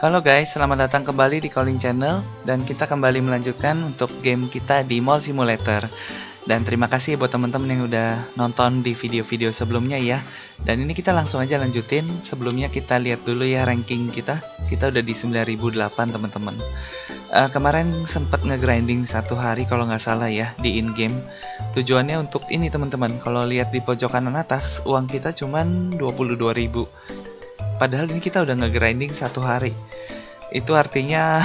Halo guys, selamat datang kembali di Calling Channel dan kita kembali melanjutkan untuk game kita di Mall Simulator. Dan terima kasih buat teman-teman yang udah nonton di video-video sebelumnya ya. Dan ini kita langsung aja lanjutin. Sebelumnya kita lihat dulu ya ranking kita. Kita udah di 9008 teman-teman. Kemarin sempat nge-grinding satu hari kalau nggak salah ya di in-game. Tujuannya untuk ini teman-teman. Kalau lihat di pojok kanan atas, uang kita cuman 22.000. Padahal ini kita udah nge-grinding satu hari. Itu artinya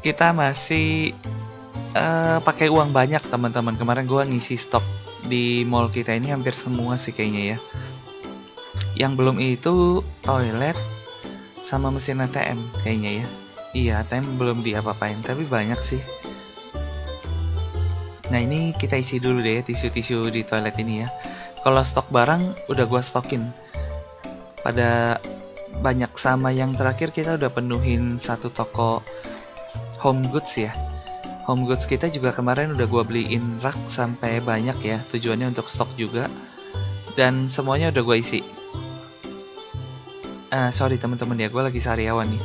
kita masih pakai uang banyak teman-teman. Kemarin gua ngisi stok di mall kita ini hampir semua sih kayaknya ya. Yang belum itu toilet sama mesin ATM kayaknya ya. Iya, ATM belum diapa-apain, tapi banyak sih. Nah ini kita isi dulu deh tisu-tisu di toilet ini ya. Kalau stok barang udah gua stokin. Pada banyak sama yang terakhir kita udah penuhin satu toko home goods ya. Home goods kita juga kemarin udah gua beliin rak sampai banyak ya. Tujuannya untuk stok juga. Dan semuanya udah gua isi. Sorry teman-teman ya, gue lagi sariawan nih.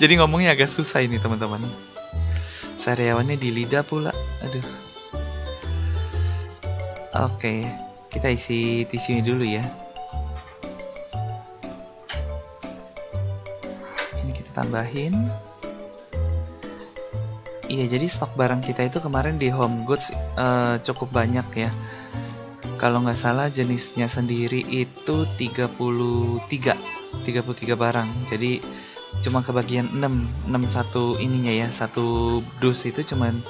Jadi ngomongnya agak susah ini teman-teman. Sariawannya di lidah pula. Aduh. Oke, kita isi tisunya dulu ya. Ini kita tambahin. Iya, jadi stok barang kita itu kemarin di home goods cukup banyak ya. Kalau nggak salah jenisnya sendiri itu 33 barang. Jadi cuma kebagian 6 satu ininya ya. Satu dus itu cuman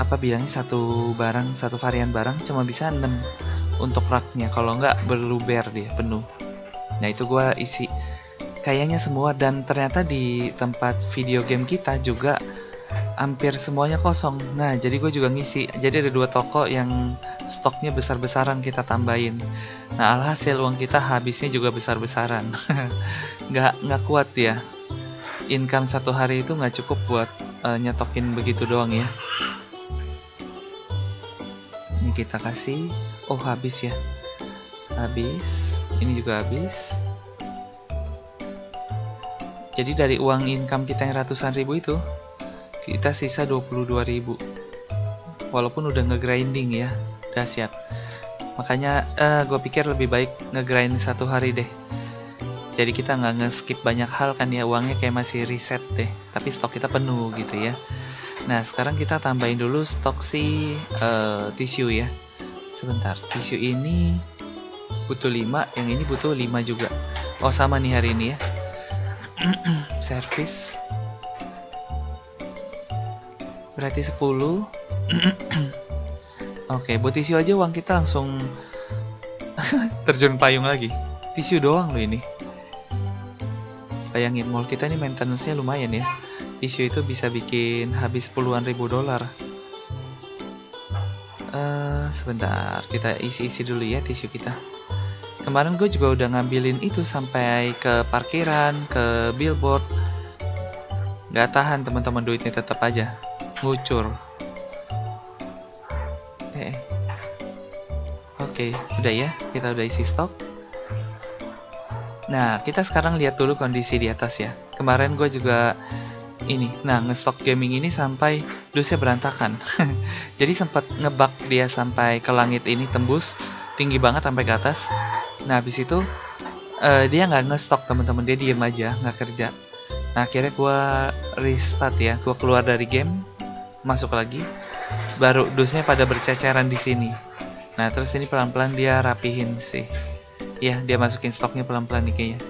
apa bilangnya satu barang, satu varian barang cuma bisa 6 untuk raknya. Kalau nggak berluber dia penuh. Nah, itu gua isi kayaknya semua dan ternyata di tempat video game kita juga hampir semuanya kosong. Nah, jadi gue juga ngisi. Jadi ada dua toko yang stoknya besar-besaran kita tambahin. Nah, alhasil uang kita habisnya juga besar-besaran. nggak kuat ya. Income satu hari itu nggak cukup buat nyetokin begitu doang ya. Ini kita kasih. Oh, habis ya. Habis. Ini juga habis. Jadi dari uang income kita yang ratusan ribu itu, kita sisa 22.000. Walaupun udah nge-grinding ya, dahsyat. Makanya gue pikir lebih baik nge-grind satu hari deh. Jadi kita nggak nge-skip banyak hal kan ya, uangnya kayak masih reset deh. Tapi stok kita penuh gitu ya. Nah sekarang kita tambahin dulu stok si tisu ya. Sebentar, tisu ini butuh 5, yang ini butuh 5 juga. Oh sama nih hari ini ya. Service berarti 10. Oke, buat tisu aja uang kita langsung terjun payung lagi. Tisu doang loh ini. Bayangin mall kita ini maintenance-nya lumayan ya. Tisu itu bisa bikin habis puluhan ribu dolar. Sebentar, kita isi-isi dulu ya tisu kita. Kemarin gue juga udah ngambilin itu sampai ke parkiran, ke billboard. Gak tahan teman-teman, duitnya tetap aja ngucur. Oke, udah ya, kita udah isi stok. Nah, kita sekarang lihat dulu kondisi di atas ya. Kemarin gue juga ini, nge-stok gaming ini sampai dusnya berantakan. Jadi sempat ngebug dia sampai ke langit ini, tembus tinggi banget sampai ke atas. Nah, habis itu dia nggak nge-stok teman-teman, dia diem aja, nggak kerja. Nah, akhirnya gue restart ya, gue keluar dari game, masuk lagi, baru dusnya pada berceceran di sini. Nah, terus ini pelan-pelan dia rapihin sih. Ya, dia masukin stoknya pelan-pelan nih kayaknya.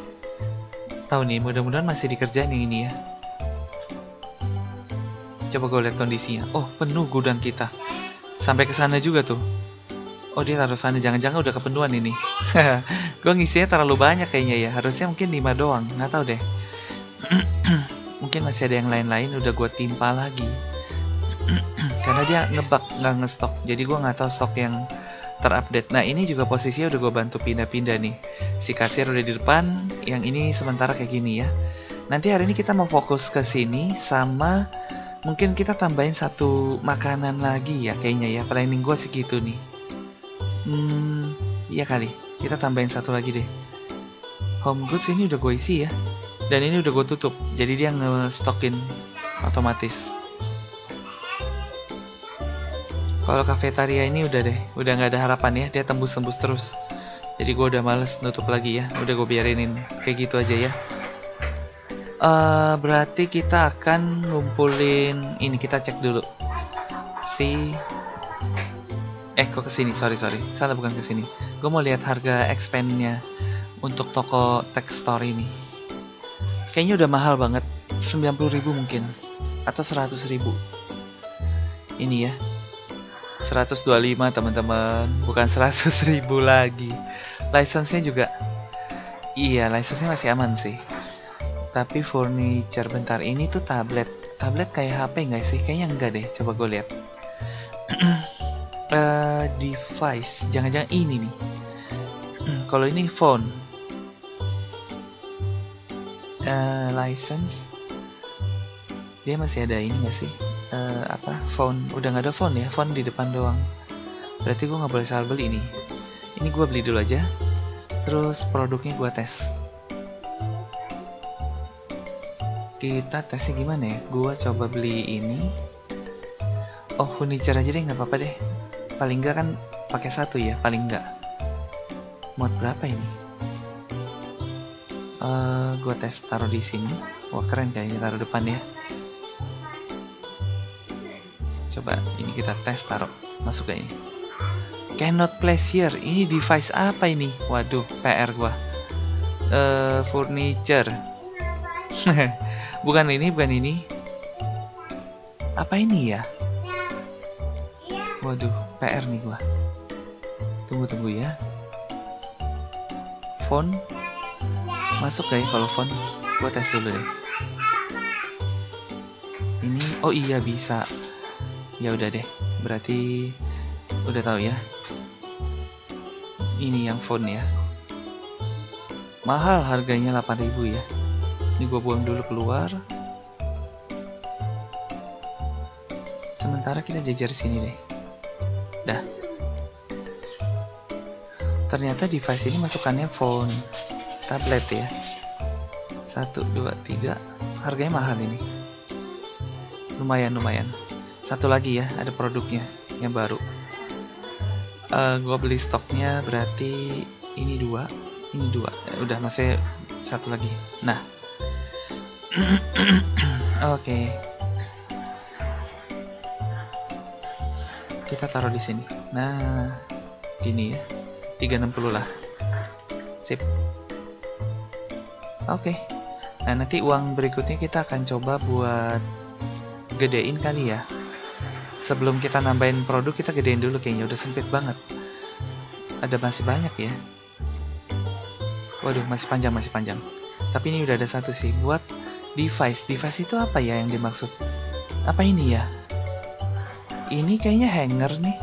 Tahu nih, mudah-mudahan masih dikerjain yang ini ya. Coba gue lihat kondisinya. Oh, penuh gudang kita. Sampai ke sana juga tuh. Oh, dia taruh sana, jangan-jangan udah kepenuhan ini. Gue ngisinya terlalu banyak kayaknya ya. Harusnya mungkin 5 doang, nggak tahu deh. Mungkin masih ada yang lain-lain udah gue timpa lagi. Karena dia ngebug nggak ngestok, jadi gue nggak tahu stok yang terupdate. Nah ini juga posisinya udah gue bantu pindah-pindah nih. Si kasir udah di depan, yang ini sementara kayak gini ya. Nanti hari ini kita mau fokus ke sini sama mungkin kita tambahin satu makanan lagi ya kayaknya ya. Planning gue segitu nih. Iya kali. Kita tambahin satu lagi deh. Home goods ini udah gue isi ya. Dan ini udah gue tutup, jadi dia nge-stockin otomatis. Kalau kafetaria ini udah deh, udah nggak ada harapan ya, dia tembus-tembus terus. Jadi gue udah males nutup lagi ya, udah gue biarinin kayak gitu aja ya. Berarti kita akan ngumpulin ini, kita cek dulu. Kok kesini, sorry, salah, bukan kesini. Gue mau lihat harga expand-nya untuk toko tech store ini. Kayaknya udah mahal banget, 90.000 mungkin, atau 100.000. Ini ya, 125 teman-teman, bukan 100.000 lagi. License-nya juga, iya license-nya masih aman sih. Tapi furniture, bentar, ini tuh tablet kayak HP nggak sih? Kayaknya enggak deh, coba gue lihat. Device, jangan-jangan ini nih. Kalau ini phone, license, dia masih ada ini nggak sih? Phone, udah nggak ada phone ya, phone di depan doang. Berarti gue nggak boleh salah beli ini. Ini gue beli dulu aja. Terus produknya gue tes. Kita tesnya gimana ya? Gue coba beli ini. Oh, furniture aja deh, nggak apa-apa deh. Paling nggak kan pakai satu ya, paling nggak. Mod berapa ini? Gue tes taruh di sini. Wah keren kayaknya taruh depan ya. Coba ini kita tes taruh masuk ke ini. Cannot place here. Ini device apa ini? Waduh, PR gua. Furniture. bukan ini. Apa ini ya? Waduh, PR nih gua. Tunggu ya. Phone. Masuk gak ya kalau phone? Gua tes dulu deh. Ini, oh iya bisa. Ya udah deh. Berarti udah tahu ya. Ini yang phone ya. Mahal harganya 8.000 ya. Ini gue buang dulu keluar. Sementara kita jajar sini deh. Dah. Ternyata device ini masukannya phone, tablet ya. 1, 2, 3. Harganya mahal ini. Lumayan. Satu lagi ya, ada produknya yang baru. Gue beli stoknya berarti ini dua. Udah masih satu lagi. Nah, oke. Kita taruh di sini. Nah, gini ya, 360 lah. Sip. Oke. Nah, nanti uang berikutnya kita akan coba buat gedein kali ya. Sebelum kita nambahin produk, kita gedein dulu kayaknya, udah sempit banget. Ada masih banyak ya. Waduh, masih panjang. Tapi ini udah ada satu sih, buat device. Device itu apa ya yang dimaksud? Apa ini ya? Ini kayaknya hanger nih.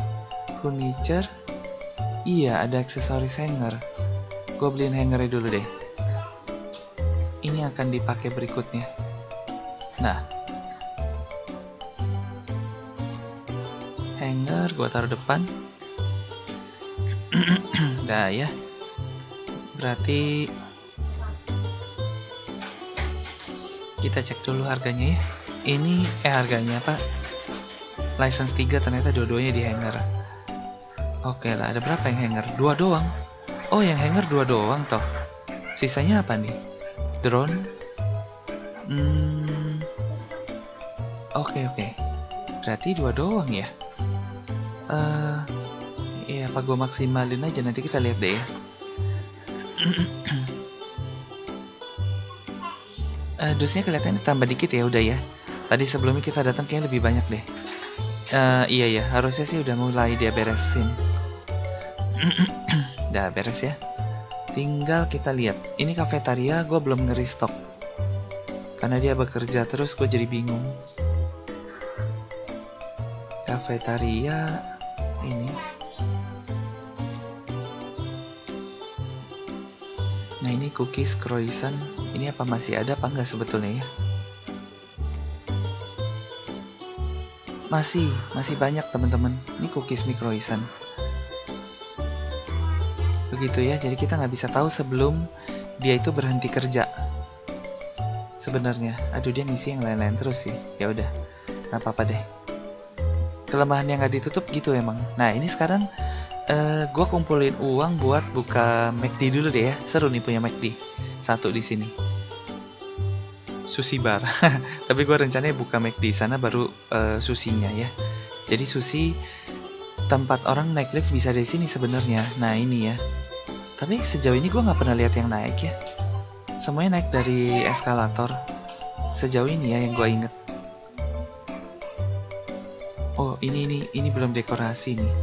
Furniture. Iya, ada aksesoris hanger. Gue beliin hangernya dulu deh. Ini akan dipakai berikutnya. Nah, hanger gue taruh depan. Nah ya, berarti kita cek dulu harganya ya. Ini harganya apa? License 3 ternyata dua-duanya di hanger. Oke lah, ada berapa yang hanger? 2 doang. Oh, yang hanger 2 doang toh. Sisanya apa nih? Drone. Oke. Berarti 2 doang ya. Iya, apa gue maksimalin aja, nanti kita lihat deh ya. Dusnya kelihatannya tambah dikit ya, udah ya. Tadi sebelumnya kita datang kayaknya lebih banyak deh. Iya ya, harusnya sih udah mulai dia beresin. Udah beres ya. Tinggal kita lihat. Ini kafetaria gue belum nge-restock. Karena dia bekerja terus, gue jadi bingung. Kafetaria ini. Nah, ini cookies croissant. Ini apa masih ada apa enggak sebetulnya ya? Masih banyak teman-teman. Ini cookies mie croissant. Begitu ya, jadi kita nggak bisa tahu sebelum dia itu berhenti kerja. sebenarnya. Aduh, dia ngisi yang lain-lain terus sih. Ya udah, nggak apa-apa deh. Kelemahan yang nggak ditutup gitu emang. Nah, ini sekarang gue kumpulin uang buat buka McD dulu deh ya. Seru nih punya McD. Satu di sini. Sushi bar. Tapi gue rencananya buka McD sana baru susinya ya. Jadi sushi tempat orang naik lift bisa dari sini sebenarnya. Nah ini ya. Tapi sejauh ini gue nggak pernah lihat yang naik ya. Semuanya naik dari eskalator. Sejauh ini ya yang gue inget. Oh ini belum dekorasi nih.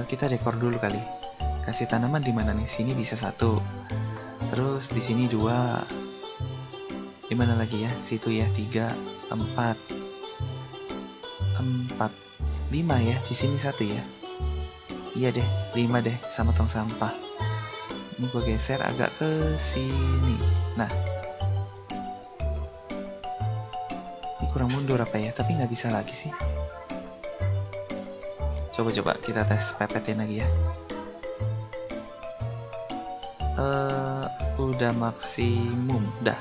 Kita dekor dulu kali. Kasih tanaman di mana nih? Sini bisa satu. Terus di sini dua. Di mana lagi ya? Situ ya 3, 4, 5 ya. Di sini satu ya. Iya deh, 5 deh sama tong sampah. Ini gue geser agak ke sini. Nah, ini kurang mundur apa ya? Tapi nggak bisa lagi sih. Coba kita tes pepetin lagi ya. Udah maksimum, dah.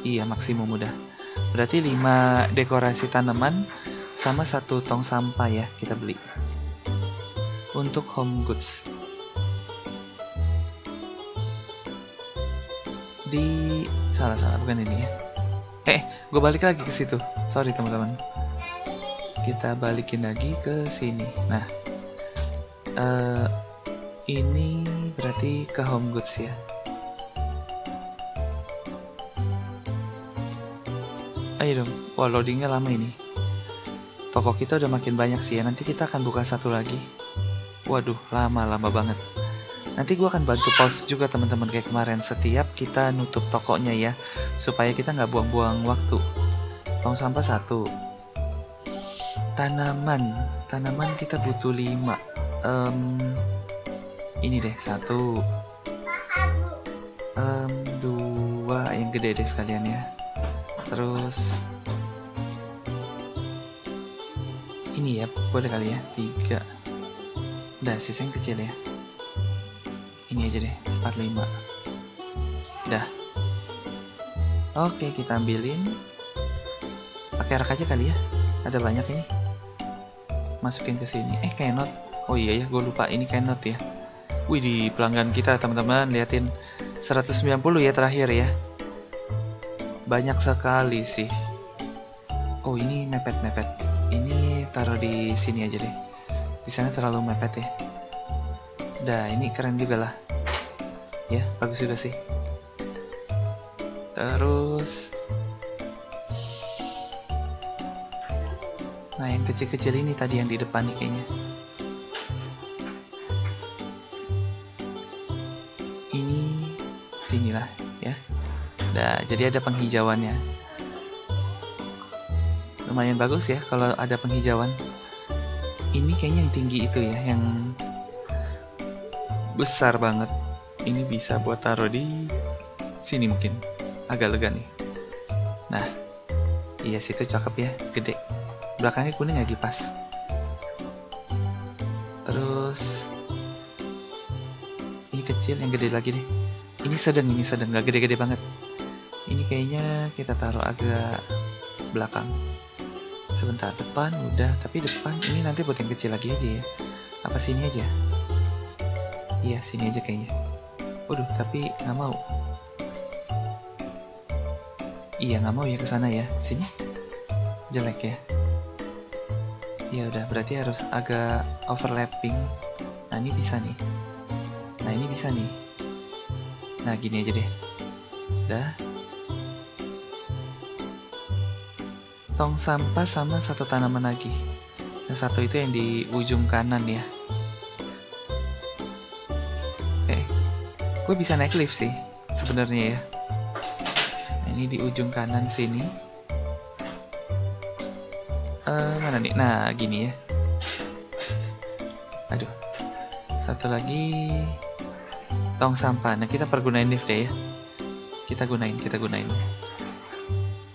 Iya maksimum udah. Berarti 5 dekorasi tanaman sama 1 tong sampah ya kita beli. Untuk home goods. Di salah bukan ini ya. Gue balik lagi ke situ. Sorry teman-teman. Kita balikin lagi ke sini. Nah, ini berarti ke home goods ya. Ayo dong. Wah, loadingnya lama ini. Toko kita udah makin banyak sih ya. Nanti kita akan buka satu lagi. Waduh, lama banget. Nanti gue akan bantu pause juga teman-teman kayak kemarin. Setiap kita nutup tokonya ya, supaya kita nggak buang-buang waktu. Tong sampah 1. Tanaman kita butuh 5. Ini deh 1. 2 yang gede deh sekalian ya. Terus ini ya boleh kali ya 3. Udah sisa yang kecil ya. Ini aja deh 4, 5. Dah. Oke, kita ambilin. Pakai rak aja kali ya. Ada banyak ini. Masukin ke sini. Kenot. Oh iya ya, gue lupa ini kenot ya. Wih, di pelanggan kita teman-teman, liatin 190 ya terakhir ya. Banyak sekali sih. Oh, ini mepet. Ini taruh di sini aja deh. Di sana terlalu mepet ya. Dah, ini keren juga lah. Ya, bagus juga sih. Terus nah, yang kecil-kecil ini tadi yang di depan nih kayaknya. Ini sinilah ya. Nah, jadi ada penghijauannya. Lumayan bagus ya kalau ada penghijauan. Ini kayaknya yang tinggi itu ya, yang besar banget. Ini bisa buat taruh di sini mungkin. Agak lega nih. Nah, iya situ cakep ya, gede. Belakangnya kuning lagi pas. Terus ini kecil, yang gede lagi nih. Ini sedang, nggak gede-gede banget. Ini kayaknya kita taruh agak belakang. Sebentar, depan udah, tapi depan ini nanti buat yang kecil lagi aja ya. Apa sini aja? Iya, sini aja kayaknya. Waduh, tapi nggak mau. Iya, nggak mau ya ke sana ya. Sini. Jelek ya. Ya udah, berarti harus agak overlapping. Nah, ini bisa nih. Nah, ini bisa nih. Nah, gini aja deh. Udah. Tong sampah sama 1 tanaman lagi. Yang 1 itu yang di ujung kanan ya. Gue bisa naik lift sih sebenarnya ya. Nah, ini di ujung kanan sini. Mana nih? Nah, gini ya. Aduh. 1 lagi tong sampah. Nah, kita pergunain lift deh ya. Kita gunain.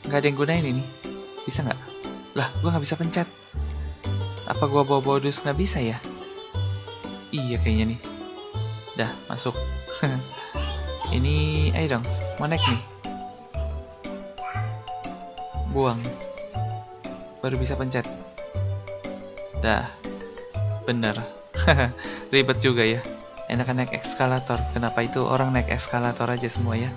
Nggak ada yang gunain ini. Bisa nggak? Lah, gue nggak bisa pencet. Apa gue bawa dus nggak bisa ya? Iya kayaknya nih. Dah, masuk. Ini, ayo dong. Mau naik nih. buang, baru bisa pencet. Dah, bener. Ribet juga ya. Enakan naik eskalator. Kenapa itu orang naik eskalator aja semua ya?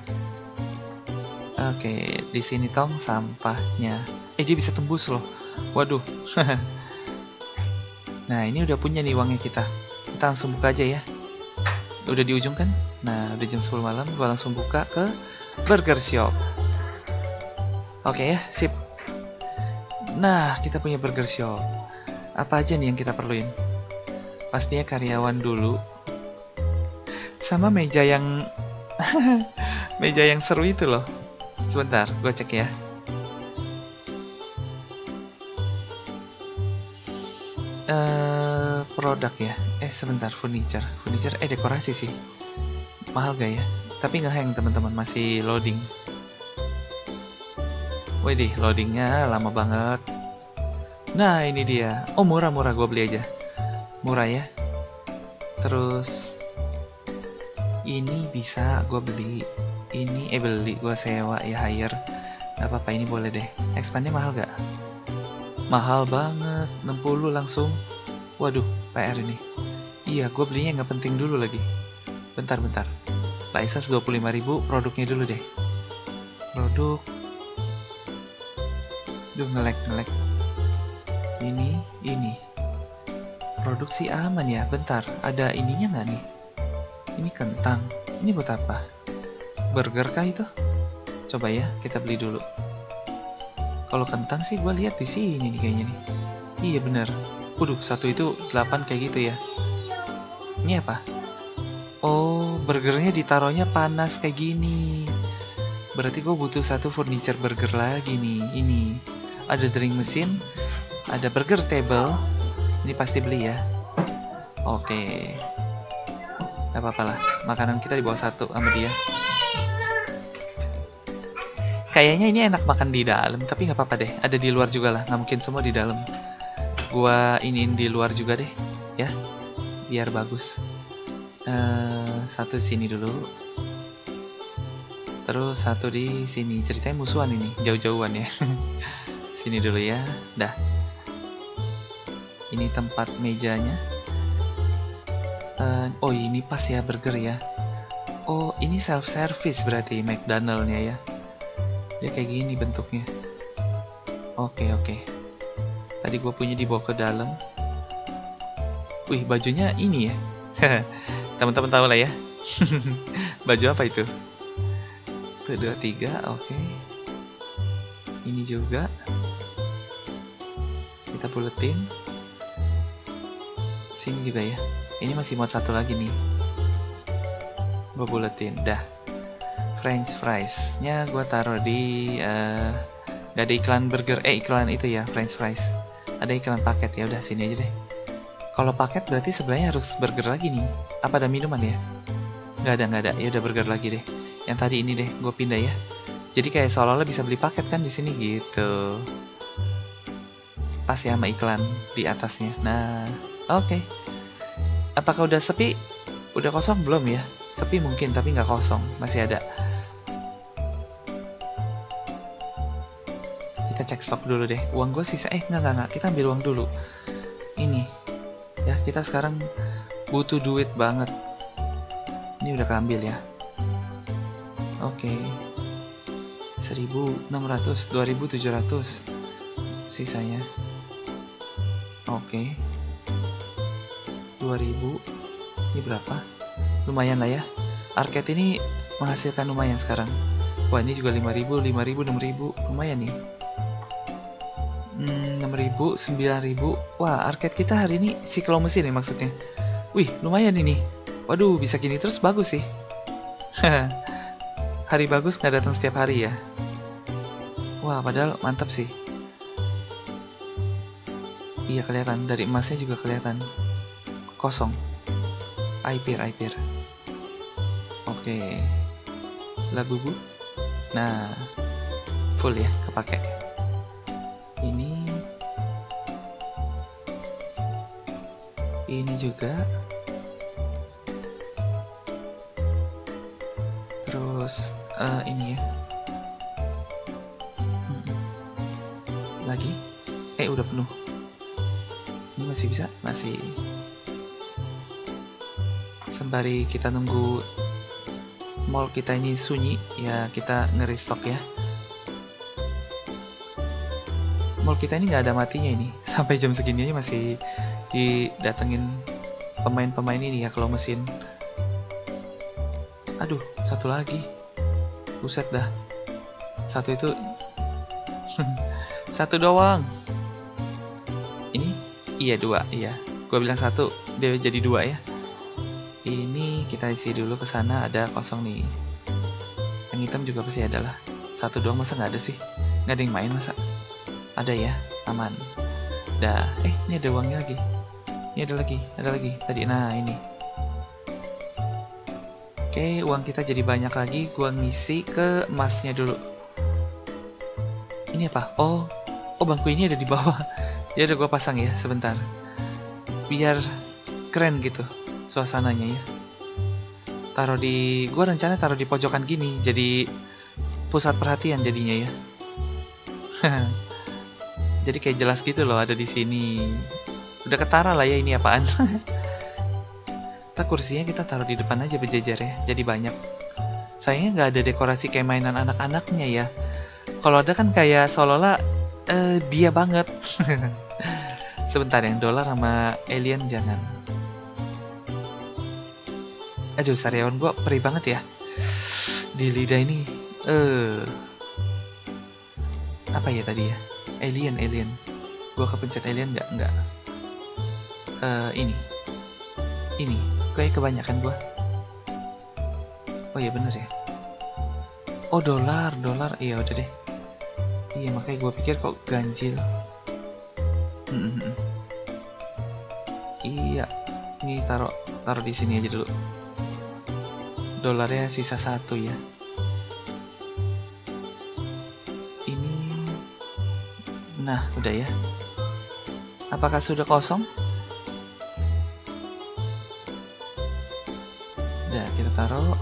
Oke, di sini tong sampahnya. Dia bisa tembus loh. Waduh. Nah, ini udah punya nih uangnya kita. Kita langsung buka aja ya. Udah di ujung kan? Nah, udah jam 10 malam, gua langsung buka ke Burger Shop. Oke ya, sip. Nah, kita punya Burger Shop. Apa aja nih yang kita perluin? Pastinya karyawan dulu. Sama meja yang meja yang seru itu loh. Sebentar, gue cek ya. Produk ya. Sebentar, furniture. Dekorasi sih. Mahal gak ya? Tapi nge-hang teman-teman, masih loading. Widih, loadingnya lama banget. Nah, ini dia. Oh, murah-murah, gue beli aja. Murah ya. Terus ini bisa gue beli. Ini beli, gue sewa ya, hire. Gak apa-apa, ini boleh deh. Expandnya mahal gak? Mahal banget, 60 langsung. Waduh, PR ini. Iya, gue belinya nggak penting dulu lagi. Bentar. License 25.000, produknya dulu deh. Produk. Duh, nge-lag. Ini. Produk sih aman ya, bentar. Ada ininya nggak nih? Ini kentang. Ini buat apa? Burger kah itu? Coba ya, kita beli dulu. Kalau kentang sih gue lihat di sini nih kayaknya nih. Iya bener. Waduh, satu itu 8 kayak gitu ya. Ini apa? Oh, burgernya ditaruhnya panas kayak gini. Berarti gue butuh satu furniture burger lagi nih. Ini ada drink mesin, ada burger table. Ini pasti beli ya. Oke. Gak apa-apa lah. Makanan kita di bawah satu sama dia. Kayaknya ini enak makan di dalam, tapi nggak apa-apa deh. Ada di luar juga lah. Nggak mungkin semua di dalam. Gua iniin di luar juga deh, ya. Biar bagus. Satu sini dulu. Terus satu di sini. Ceritanya musuhan ini, jauh-jauhan ya. Sini dulu ya. Dah. Ini tempat mejanya. Oh, ini pas ya burger ya. Oh, ini self service berarti McDonald-nya ya. Dia kayak gini bentuknya. Oke. Tadi gue punya dibawa ke dalam. Wih, bajunya ini ya. Teman-teman tahu lah ya. Baju apa itu? 1, 2, 3, oke. Ini juga. Kita buletin. Sini juga ya. Ini masih mod satu lagi nih. Gue buletin. Dah. French fries-nya gue taruh di gak ada iklan burger, iklan itu ya, French fries. Ada iklan paket, ya udah sini aja deh. Kalau paket berarti sebelahnya harus burger lagi nih. Apa ada minuman ya? Nggak ada. Ya udah burger lagi deh. Yang tadi ini deh, gue pindah ya. Jadi kayak seolah-olah bisa beli paket kan di sini gitu. Pas ya sama iklan di atasnya. Nah, oke. Apakah udah sepi? Udah kosong belum ya? Sepi mungkin tapi nggak kosong, masih ada. Kita cek stok dulu deh. Uang gue sisa. Nggak. Kita ambil uang dulu. Ini. Ya, kita sekarang butuh duit banget. Ini udah keambil ya. Oke. 1.600, 2.700 sisanya. Oke. 2.000. Ini berapa? Lumayan lah ya. Arcade ini menghasilkan lumayan sekarang. Wah, ini juga 5.000, 6.000. Lumayan nih. 6.000, 9.000. Wah, arcade kita hari ini siklo mesin nih maksudnya. Wih, lumayan ini. Waduh, bisa gini terus bagus sih. Hari bagus nggak datang setiap hari ya. Wah, padahal mantap sih. Iya, kelihatan. Dari emasnya juga kelihatan. Kosong. Aipir. Oke. Labubu. Nah, full ya, kepake. Ini juga. Terus ini ya. lagi. Udah penuh. Ini masih bisa, masih. Sembari kita nunggu mall kita ini sunyi, ya kita nge-restock ya. Mall kita ini nggak ada matinya ini. Sampai jam segini aja masih didatengin pemain-pemain ini ya kalau mesin. Aduh, satu lagi. Buset dah. Satu itu satu doang. Ini iya dua, iya. Gua bilang satu, dia jadi dua ya. Ini kita isi dulu ke sana, ada kosong nih. Yang hitam juga pasti ada lah. Satu doang masa nggak ada sih? Nggak ada yang main masa? Ada ya, aman. Dah, ini ada uangnya lagi. Ini ada lagi. Tadi, nah ini. Oke, uang kita jadi banyak lagi. Gua ngisi ke emasnya dulu. Ini apa? Oh, bangku ini ada di bawah. Ya udah gua pasang ya sebentar. Biar keren gitu suasananya ya. Gua rencana taruh di pojokan gini, jadi pusat perhatian jadinya ya. Jadi kayak jelas gitu loh ada di sini. Udah ketara lah ya ini apaan. Kursinya kita taruh di depan aja berjejer ya, jadi banyak. Sayangnya nggak ada dekorasi kayak mainan anak-anaknya ya. Kalau ada kan kayak seolah-olah dia banget. Sebentar, yang dolar sama alien jangan. Aduh, sariawan gua perih banget ya di lidah ini. Apa ya tadi ya? Alien. Gua kepencet alien nggak? Ini kayak kebanyakan gua. Oh iya bener ya. Oh dolar. Iya udah deh. Iya makanya gua pikir kok ganjil. Iya. Ini taruh di sini aja dulu. Dolarnya sisa 1 ya. Ini. Nah udah ya. Apakah sudah kosong? Udah kita taruh.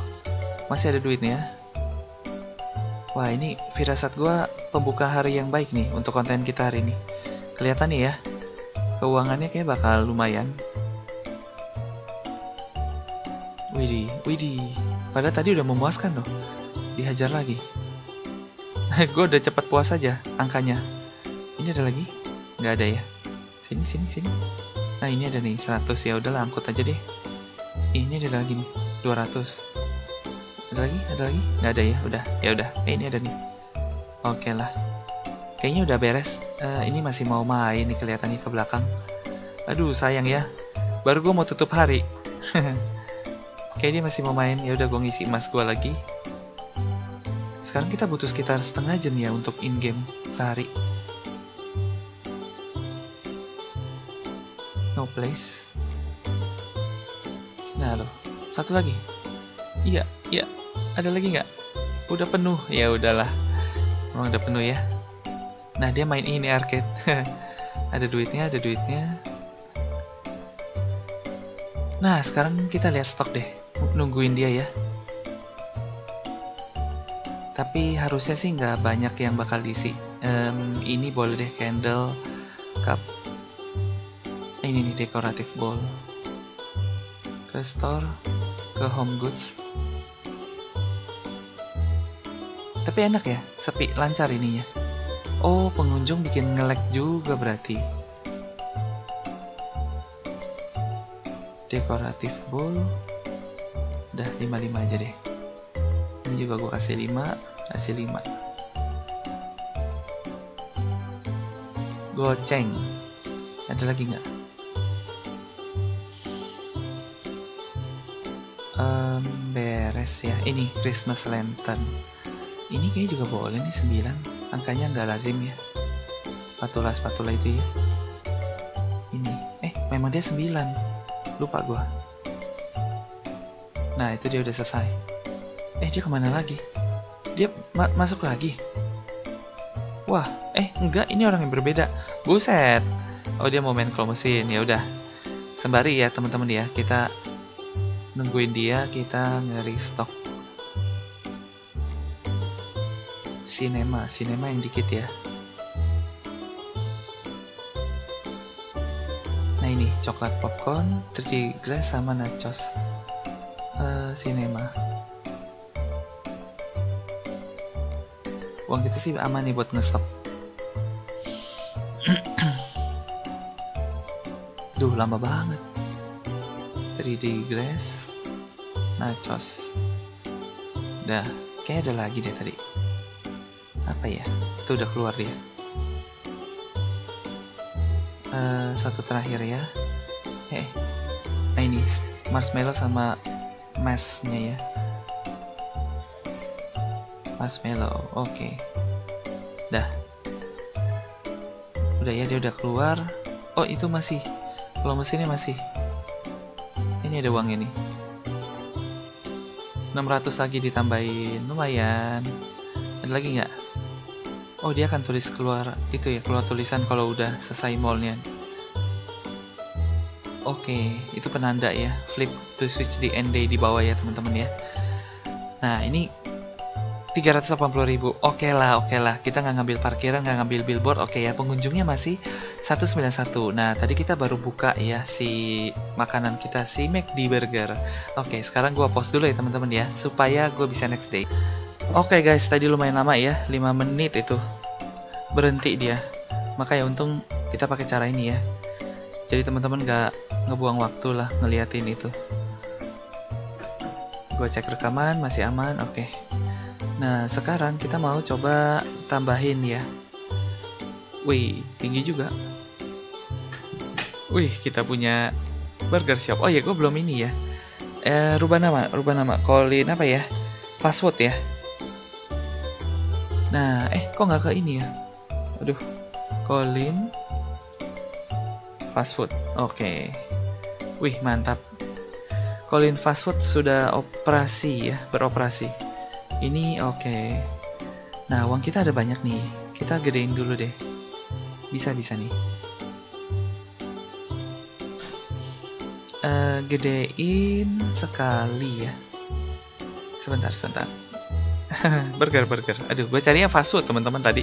Masih ada duitnya. Wah ini firasat gua pembuka hari yang baik nih untuk konten kita hari ini. Kelihatan nih ya, keuangannya kayak bakal lumayan. Widih. Padahal tadi udah memuaskan loh. Dihajar lagi. Gue udah cepet puas aja angkanya. Ini ada lagi? Nggak ada ya. Sini. Nah ini ada nih 100 ya. Udahlah angkut aja deh. Ini ada lagi nih 200. Ada lagi? Nggak ada ya. Udah. Ini ada nih. Oke lah. Kayaknya udah beres. Ini masih mau main nih kelihatannya ke belakang. Aduh sayang ya. Baru gue mau tutup hari. Kayaknya dia masih mau main. Ya udah gue ngisi emas gue lagi. Sekarang kita butuh sekitar setengah jam ya untuk in game sehari. No place. Nah loh, satu lagi. Iya. Ada lagi nggak? Udah penuh. Ya udahlah. Emang udah penuh ya. Nah dia main ini arcade. Ada duitnya. Nah sekarang kita lihat stok deh. Nungguin dia ya. Tapi harusnya sih nggak banyak yang bakal diisi. Ini boleh deh, candle, cup. Ini nih decorative bowl. Ke store, ke home goods. Tapi enak ya, sepi, lancar ininya. Oh, pengunjung bikin nge-lag juga berarti. Decorative bowl. Udah 55 aja deh. Ini juga gue kasih 5. Goceng. Ada lagi nggak? Beres ya. Ini Christmas lantern. Ini kayaknya juga boleh nih 9. Angkanya nggak lazim ya. Spatula itu ya. Ini. Memang dia 9. Lupa gua. Nah itu dia udah selesai. Dia kemana lagi? Dia masuk lagi. Wah, enggak, ini orang yang berbeda. Buset. Oh dia mau main claw mesin. Ya udah. Sembari ya teman-teman ya, kita nungguin dia, kita nge-restock. Cinema yang dikit ya. Nah ini coklat popcorn, 3D glass sama nachos cinema. Uang kita sih aman nih buat nge-stop. Duh, lama banget. 3D glass, nachos. Dah, kayak ada lagi deh tadi. Apa ya? Itu udah keluar dia. Satu terakhir ya. Nah ini marshmallow sama mash-nya ya. Marshmallow, oke. Dah. Udah ya, dia udah keluar. Oh, itu masih. Kalau mesinnya masih. Ini ada uangnya nih. 600 lagi ditambahin, lumayan. Ada lagi nggak? Oh, dia akan tulis keluar itu ya, keluar tulisan kalau udah selesai mallnya. Oke, itu penanda ya. Flip to switch the end day di bawah ya teman-teman ya. Nah, ini 380.000. Oke lah. Kita nggak ngambil parkiran, nggak ngambil billboard. Oke ya, pengunjungnya masih 191. Nah, tadi kita baru buka ya si makanan kita, si McD Burger. Oke, sekarang gua pause dulu ya teman-teman ya, supaya gue bisa next day. Oke guys, tadi lumayan lama ya, 5 menit itu berhenti dia. Makanya untung kita pakai cara ini ya. Jadi teman-teman nggak ngebuang waktu lah ngeliatin itu. Gue cek rekaman, masih aman, oke. Nah, sekarang kita mau coba tambahin ya. Wih, tinggi juga. Wih, kita punya burger shop. Oh ya, gue belum ini ya. Rubah nama. Colin apa ya? Fast food ya. Nah, kok nggak ke ini ya? Aduh, Colin Fast Food. Oke. Wih, mantap. Colin Fast Food sudah operasi ya, beroperasi. Ini oke. Nah, uang kita ada banyak nih. Kita gedein dulu deh. Bisa nih. Gedein sekali ya. Sebentar. burger. Aduh, gue carinya fast food teman-teman tadi.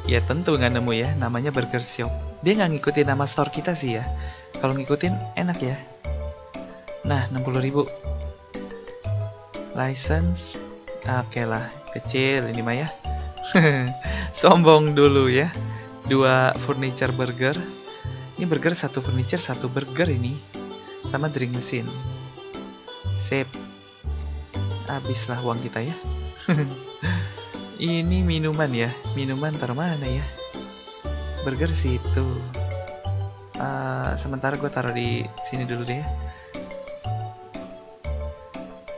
Ya tentu nggak nemu ya, namanya Burger Shop. Dia nggak ngikutin nama store kita sih ya. Kalau ngikutin enak ya. Nah, 60.000. License. Oke lah, kecil ini mah ya. Sombong dulu ya. 2 furniture burger. Ini burger, 1 furniture, 1 burger ini. Sama drink mesin. Sip. Habislah uang kita ya. Ini minuman ya. Minuman taruh mana ya? Burger situ. Sementara gue taruh di sini dulu deh ya.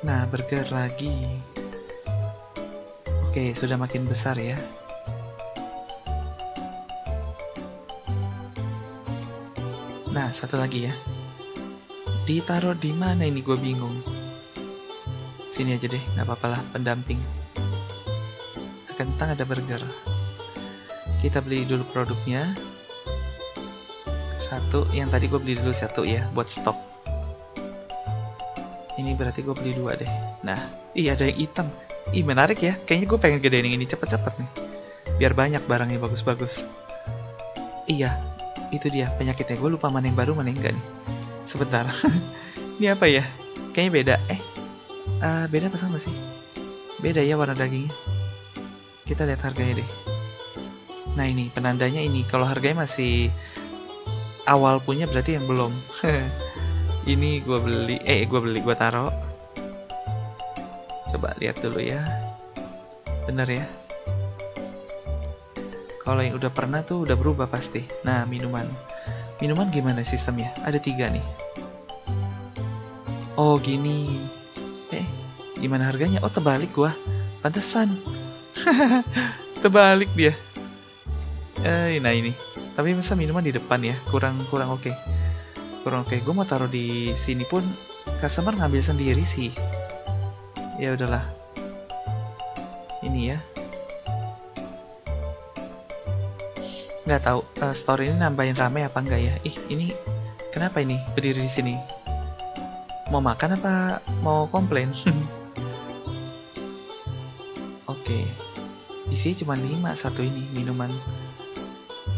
Nah, burger lagi. Oke, sudah makin besar ya. Nah, satu lagi ya. Ditaruh di mana ini, gue bingung. Sini aja deh, nggak apa-apa lah, pendamping. Kentang ada burger. Kita beli dulu produknya. 1, yang tadi gue beli dulu 1 ya, buat stok. Ini berarti gue beli 2 deh. Nah, ada yang hitam. Menarik ya. Kayaknya gue pengen gedein yang ini cepet-cepet nih. Biar banyak barangnya bagus-bagus. Iya, itu dia penyakitnya. Gue lupa mana yang baru, mana yang enggak nih. Sebentar. Ini apa ya? Kayaknya beda. Beda apa sama sih? Beda ya warna dagingnya. Kita lihat harganya deh. Nah ini penandanya ini. Kalau harganya masih awal punya berarti yang belum. Ini gue beli. Gue taruh. Coba lihat dulu ya. Bener ya. Kalau yang udah pernah tuh udah berubah pasti. Nah minuman. Minuman gimana sistemnya? Ada 3 nih. Oh gini. Gimana harganya? Oh terbalik gua. Pantesan. Terbalik dia. Nah ini. Tapi masa minuman di depan ya? Kurang oke. Kurang oke. Gue mau taruh di sini pun customer ngambil sendiri sih. Ya udahlah. Ini ya. Nggak tahu store ini nambahin rame apa enggak ya? Ini kenapa ini berdiri di sini? Mau makan apa mau komplain? Oke. Isinya cuma 5 satu ini minuman.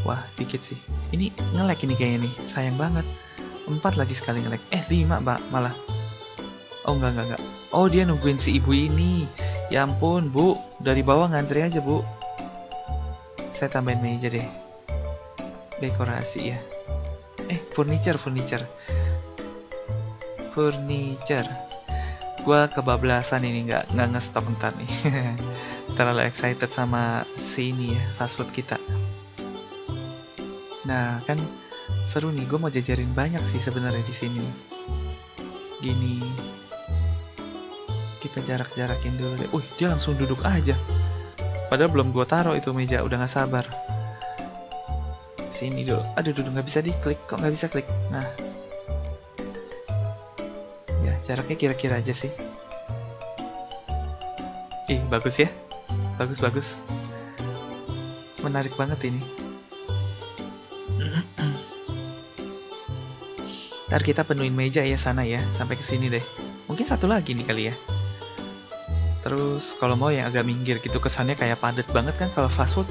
Wah, dikit sih. Ini nge-lag ini kayaknya nih, sayang banget. 4 lagi sekali nge-lag. 5 mbak malah. Oh enggak. Oh dia nungguin si ibu ini. Ya ampun bu, dari bawah ngantri aja bu. Saya tambahin meja deh. Dekorasi ya. Furniture. Gua kebablasan ini nggak nge-stop ntar nih. Terlalu excited sama si ini ya, fast food kita. Nah kan seru nih, gue mau jajarin banyak sih sebenarnya di sini. Gini, kita jarak-jarakin dulu deh. Dia langsung duduk aja. Padahal belum gue taruh itu meja, udah nggak sabar. Sini dulu. Aduh, nggak bisa diklik. Kok nggak bisa klik? Nah, ya jaraknya kira-kira aja sih. Bagus ya. Bagus. Menarik banget ini. Ntar kita penuhin meja ya sana ya, sampai ke sini deh. Mungkin satu lagi nih kali ya. Terus kalau mau yang agak minggir gitu, kesannya kayak padat banget kan kalau fast food.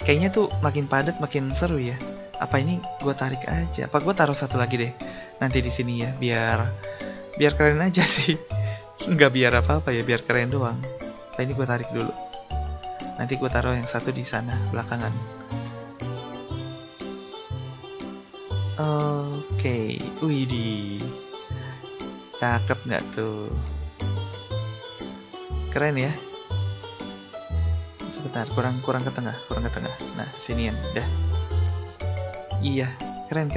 Kayaknya tuh makin padat makin seru ya. Apa ini gue tarik aja? Apa gue taruh satu lagi deh nanti di sini ya, biar keren aja sih. Nggak biar apa-apa ya, biar keren doang. Apa ini gue tarik dulu. Nanti gue taruh yang satu di sana belakangan. Oke, widih. Cakep nggak tuh? Keren ya. Sebentar, kurang ke tengah. Nah, sinian, dah. Iya, keren.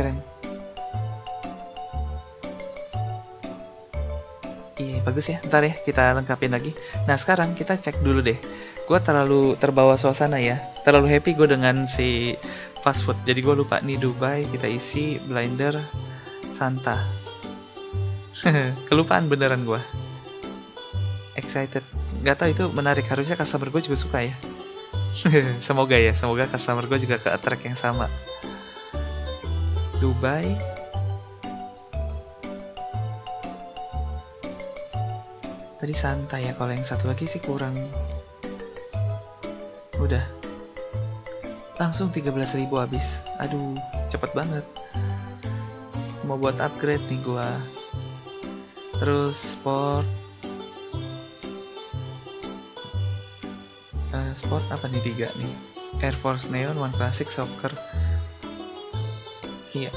Iya, bagus ya. Ntar ya, kita lengkapin lagi. Nah, sekarang kita cek dulu deh. Gue terlalu terbawa suasana ya. Terlalu happy gue dengan si fast food. Jadi gue lupa nih Dubai, kita isi blender Santa. Kelupaan beneran gue. Excited. Gak tau itu menarik, harusnya customer gue juga suka ya. Semoga customer gue juga ke attract yang sama. Dubai. Tadi santai ya, kalau yang satu lagi sih kurang. Udah. Langsung 13.000 habis. Aduh, cepet banget. Mau buat upgrade nih gua. Terus sport. Sport apa nih 3 nih? Air Force Neon, One Classic, Soccer. Iya.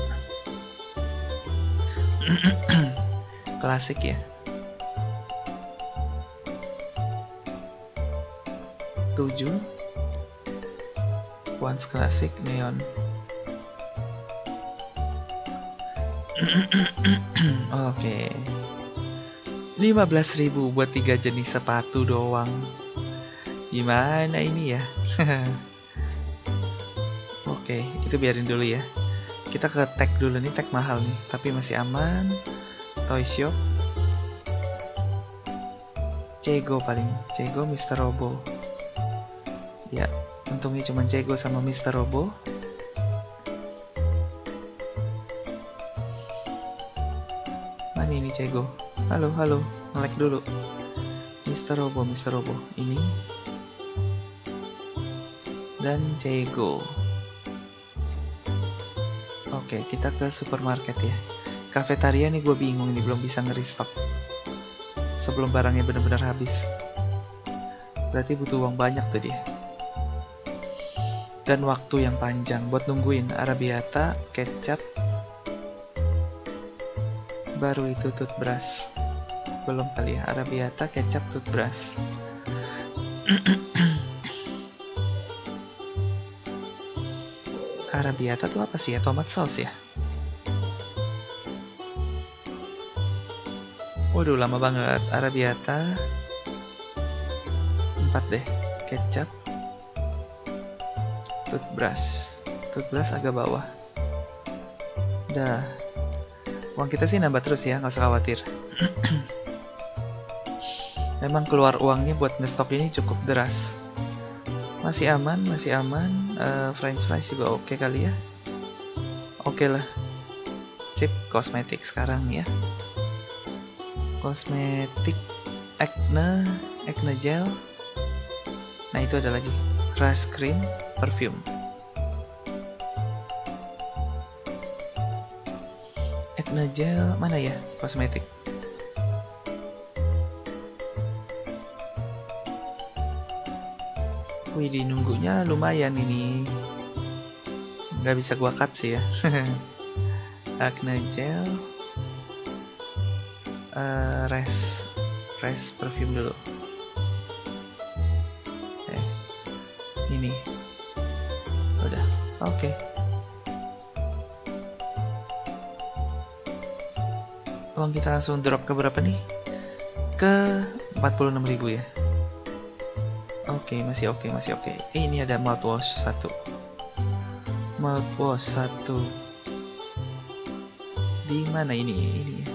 Klasik ya. 7 Once Classic Neon. Oke. 15.000 buat 3 jenis sepatu doang. Gimana ini ya? Oke, itu biarin dulu ya. Kita ke tag dulu nih, tag mahal nih, tapi masih aman. Toy Shop. Cego paling. Cego, Mr. Robo. Ya, untungnya cuma Cego sama Mr. Robo. Mana ini Cego? Halo, nge-lag dulu. Mr. Robo. Ini. Dan Cego. Oke, kita ke supermarket ya. Kafetaria nih gue bingung nih, belum bisa nge-restock sebelum barangnya benar-benar habis. Berarti butuh uang banyak tuh dia. Dan waktu yang panjang buat nungguin Arabiata, kecap, baru itu toothbrush. Belum kali ya, Arabiata, kecap, toothbrush. Arabiata tuh apa sih ya? Tomat sauce ya? Waduh, lama banget. Arabiata 4 deh. Kecap, toothbrush agak bawah. Udah. Uang kita sih nambah terus ya, nggak usah khawatir. Memang keluar uangnya buat nge-stop ini cukup deras. Masih aman. French fries juga oke kali ya. Oke lah. Sip, kosmetik sekarang ya. Kosmetik acne gel. Nah itu ada lagi Rush Cream Perfume. Acne gel mana ya? Kosmetik. Wih, di nunggunya lumayan ini. Nggak bisa gua cut sih ya. Acne gel, res perfume dulu. Ini udah oke. Uang kita langsung drop ke berapa nih? Ke 46.000 ya. Oke, masih oke. Ini ada mouthwash 1. Di mana ini?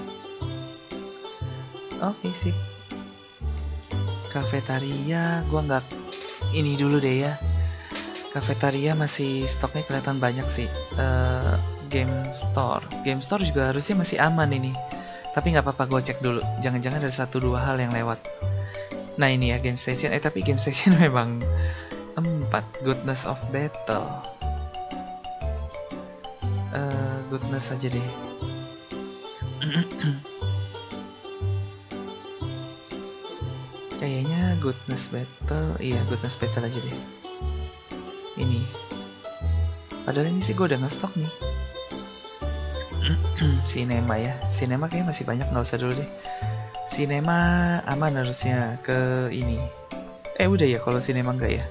Oke, sip. Kafetaria gua nggak ini dulu deh ya. Kafetaria masih stoknya kelihatan banyak sih. Game store juga harusnya masih aman ini. Tapi nggak apa-apa, gue cek dulu. Jangan-jangan ada 1-2 hal yang lewat. Nah ini ya game station. Tapi game station memang 4. Goodness of Battle. Goodness aja deh. Kayaknya Goodness Battle. Iya, Goodness Battle aja deh. Ini. Padahal ini sih gue udah nge-stok nih. Cinema ya. Cinema kayaknya masih banyak, nggak usah dulu deh. Cinema aman harusnya ke ini. Udah ya kalau cinema enggak ya.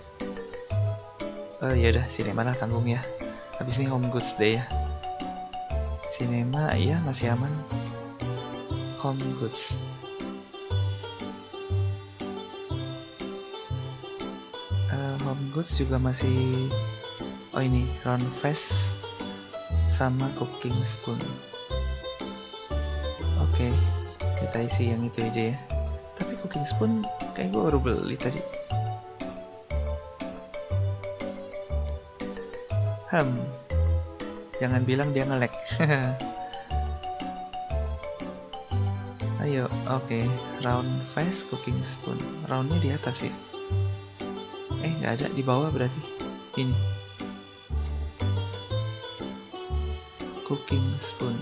Ya udah cinema lah, tanggung ya. Habis ini home goods deh ya. Cinema ya masih aman. Home goods. Home goods juga masih. Oh ini round face sama cooking spoon. Oke, kita isi yang itu aja ya. Tapi cooking spoon kayak gue baru beli tadi. Jangan bilang dia nge-lag. Ayo, oke. Round face cooking spoon. Roundnya di atas ya. Nggak ada, di bawah berarti. Ini cooking spoon.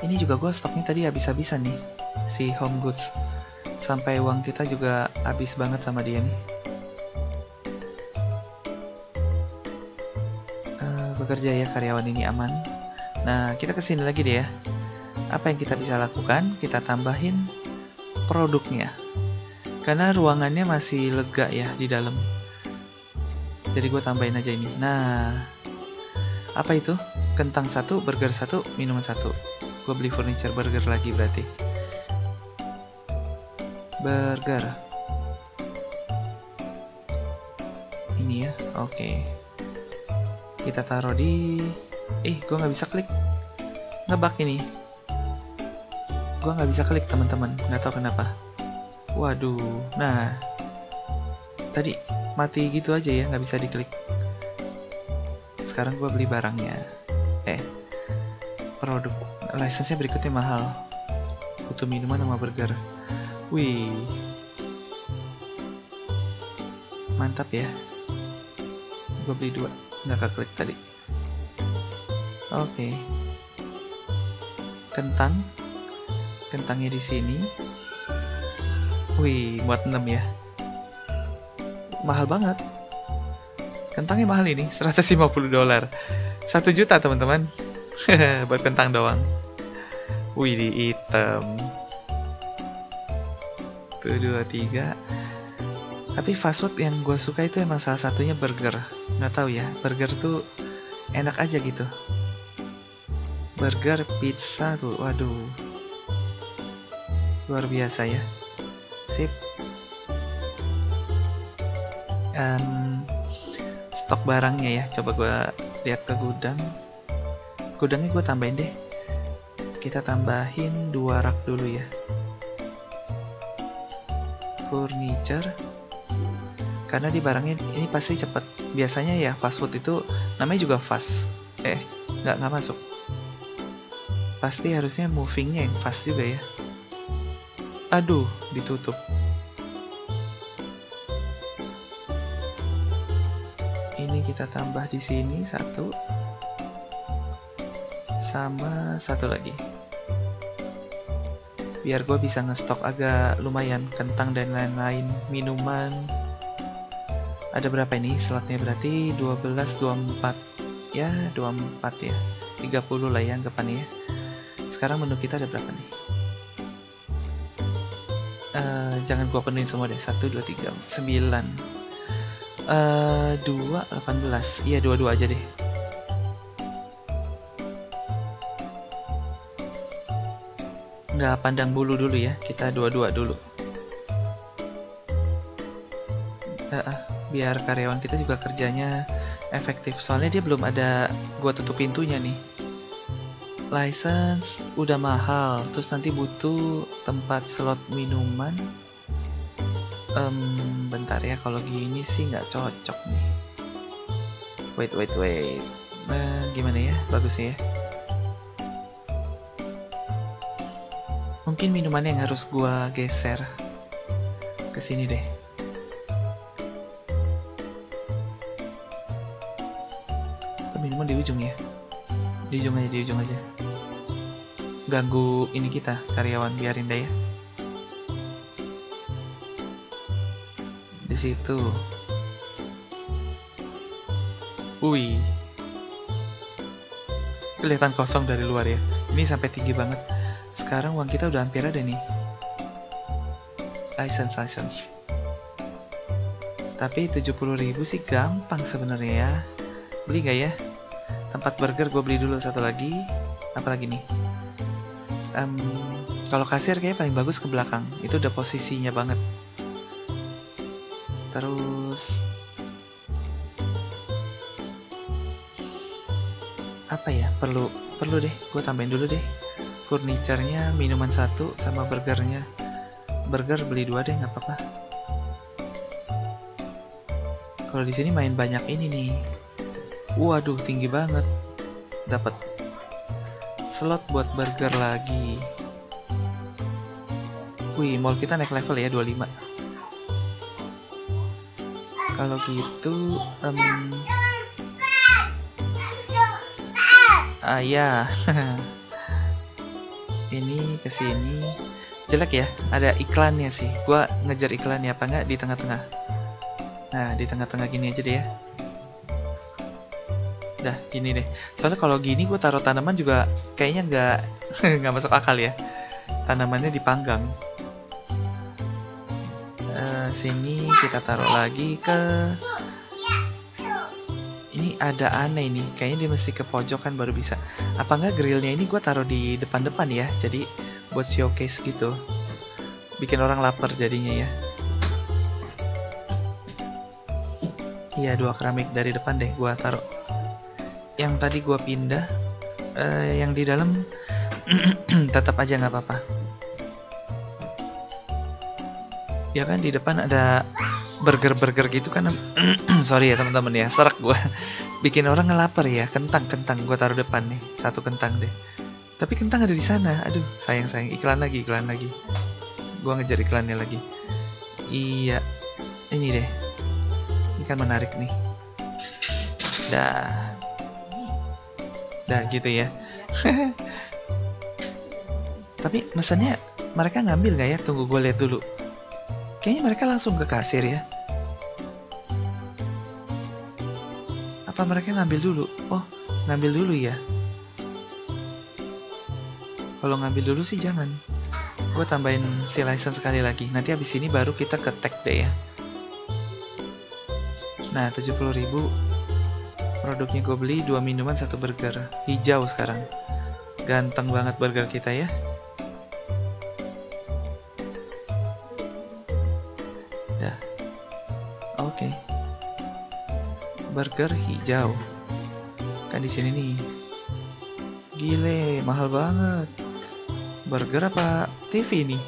Ini juga gue stoknya tadi habis-habisan nih, si home goods. Sampai uang kita juga habis banget sama dia nih. Bekerja ya karyawan ini aman. Nah kita kesini lagi deh ya. Apa yang kita bisa lakukan? Kita tambahin produknya. Karena ruangannya masih lega ya di dalam. Jadi gue tambahin aja ini. Nah, apa itu? Kentang 1, burger 1, minuman 1. Gue beli furniture burger lagi berarti. Burger. Ini ya, oke. Kita taruh di. Gue nggak bisa klik. Ngebug ini. Gue nggak bisa klik teman-teman. Nggak tahu kenapa. Waduh. Nah, tadi mati gitu aja ya, nggak bisa diklik. Sekarang gue beli barangnya. Produk license-nya berikutnya mahal. Butuh minuman sama burger. Wih, mantap ya. Gue beli 2, nggak keklik tadi. Oke. Kentangnya di sini. Wih, buat 6 ya. Mahal banget. Kentangnya mahal ini, $150. 1 juta teman-teman. Buat kentang doang. Wih, di hitam. 1, 2, 3. Tapi fast food yang gue suka itu emang salah satunya burger. Nggak tahu ya, burger tuh enak aja gitu. Burger, pizza tuh, waduh, luar biasa ya. Sip. Stok barangnya ya, coba gue lihat ke gudang. Gudangnya gue tambahin deh. Kita tambahin 2 rak dulu ya. Furniture. Karena di barangnya ini pasti cepet. Biasanya ya fast food itu namanya juga fast. Nggak masuk. Pasti harusnya movingnya yang fast juga ya. Aduh, ditutup. Ini kita tambah di sini satu, sama satu lagi. Biar gue bisa ngestok agak lumayan, kentang dan lain-lain, minuman. Ada berapa ini slotnya? Berarti 12, 24. Ya, 24 ya. 30 lah ya anggapannya ya. Sekarang menu kita ada berapa nih? Jangan gua penuhin semua deh. 1, 2, 3, 9. 2, 18. Iya, 22 aja deh. Nggak pandang bulu dulu ya. Kita 22 dulu. Biar karyawan kita juga kerjanya efektif. Soalnya dia belum ada gua tutup pintunya nih. License udah mahal, terus nanti butuh tempat slot minuman. Bentar ya, kalau gini sih nggak cocok nih. Wait. Gimana ya bagusnya ya? Mungkin minumannya yang harus gua geser ke sini deh. Minuman di ujung ya? Di ujung aja. Ganggu ini kita, karyawan, biarin deh ya. Di situ. Wih. Kelihatan kosong dari luar ya. Ini sampai tinggi banget. Sekarang uang kita udah hampir ada nih. License. Tapi 70.000 sih gampang sebenarnya ya. Beli nggak ya? Tempat burger gue beli dulu satu lagi. Apa lagi nih? Kalau kasir kayaknya paling bagus ke belakang. Itu udah posisinya banget. Terus apa ya? Perlu deh. Gue tambahin dulu deh. Furniturnya minuman 1 sama burgernya. Burger beli 2 deh, nggak apa-apa. Kalau di sini main banyak ini nih. Waduh, tinggi banget. Dapat slot buat burger lagi. Wih, mall kita naik level ya, 25. Kalau gitu, ya. Ini kesini. Jelek ya, ada iklannya sih. Gua ngejar iklannya apa nggak di tengah-tengah. Nah, di tengah-tengah gini aja deh ya. Dah, gini deh. Soalnya kalau gini gue taruh tanaman juga kayaknya nggak masuk akal ya. Tanamannya dipanggang. Sini kita taruh lagi ke. Ini ada aneh nih. Kayaknya dia mesti ke pojokan baru bisa. Apa nggak grillnya ini gue taruh di depan-depan ya. Jadi buat showcase gitu. Bikin orang lapar jadinya ya. Iya, 2 keramik dari depan deh gue taruh. Yang tadi gua pindah, yang di dalam tetap aja nggak apa-apa. Ya kan di depan ada burger gitu kan. Sorry ya teman-teman ya, serak gua. Bikin orang ngelapar ya. Kentang gua taruh depan nih, 1 kentang deh. Tapi kentang ada di sana. Aduh, sayang. Iklan lagi. Gua ngejar iklannya lagi. Iya, ini deh. Ini kan menarik nih. Dah gitu ya. Tapi mesennya mereka ngambil gak ya? Tunggu gue lihat dulu. Kayaknya mereka langsung ke kasir ya. Apa mereka ngambil dulu? Oh, ngambil dulu ya. Kalau ngambil dulu sih jangan. Gue tambahin si license sekali lagi. Nanti habis ini baru kita ke tag deh ya. Nah, 70.000. Produknya gue beli 2 minuman 1 burger. Hijau sekarang. Ganteng banget burger kita ya. Dah. Oke. Burger hijau. Kan di sini nih. Gile, mahal banget. Burger apa TV nih?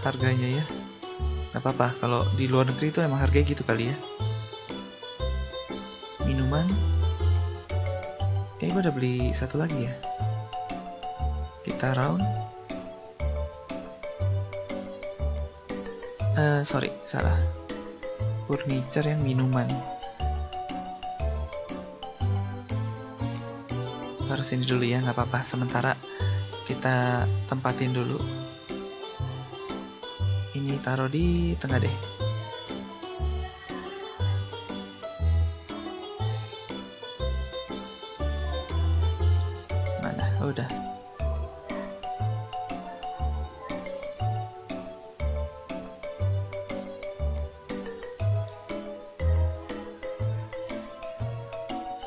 Harganya ya. Gak apa-apa, kalau di luar negeri itu emang harganya gitu kali ya. Minuman. Kayaknya gue udah beli 1 lagi ya. Kita round. Sorry, salah. Furniture yang minuman. taruh sini dulu ya, nggak apa-apa. Sementara kita tempatin dulu. Ini taruh di tengah deh. Mana? Udah.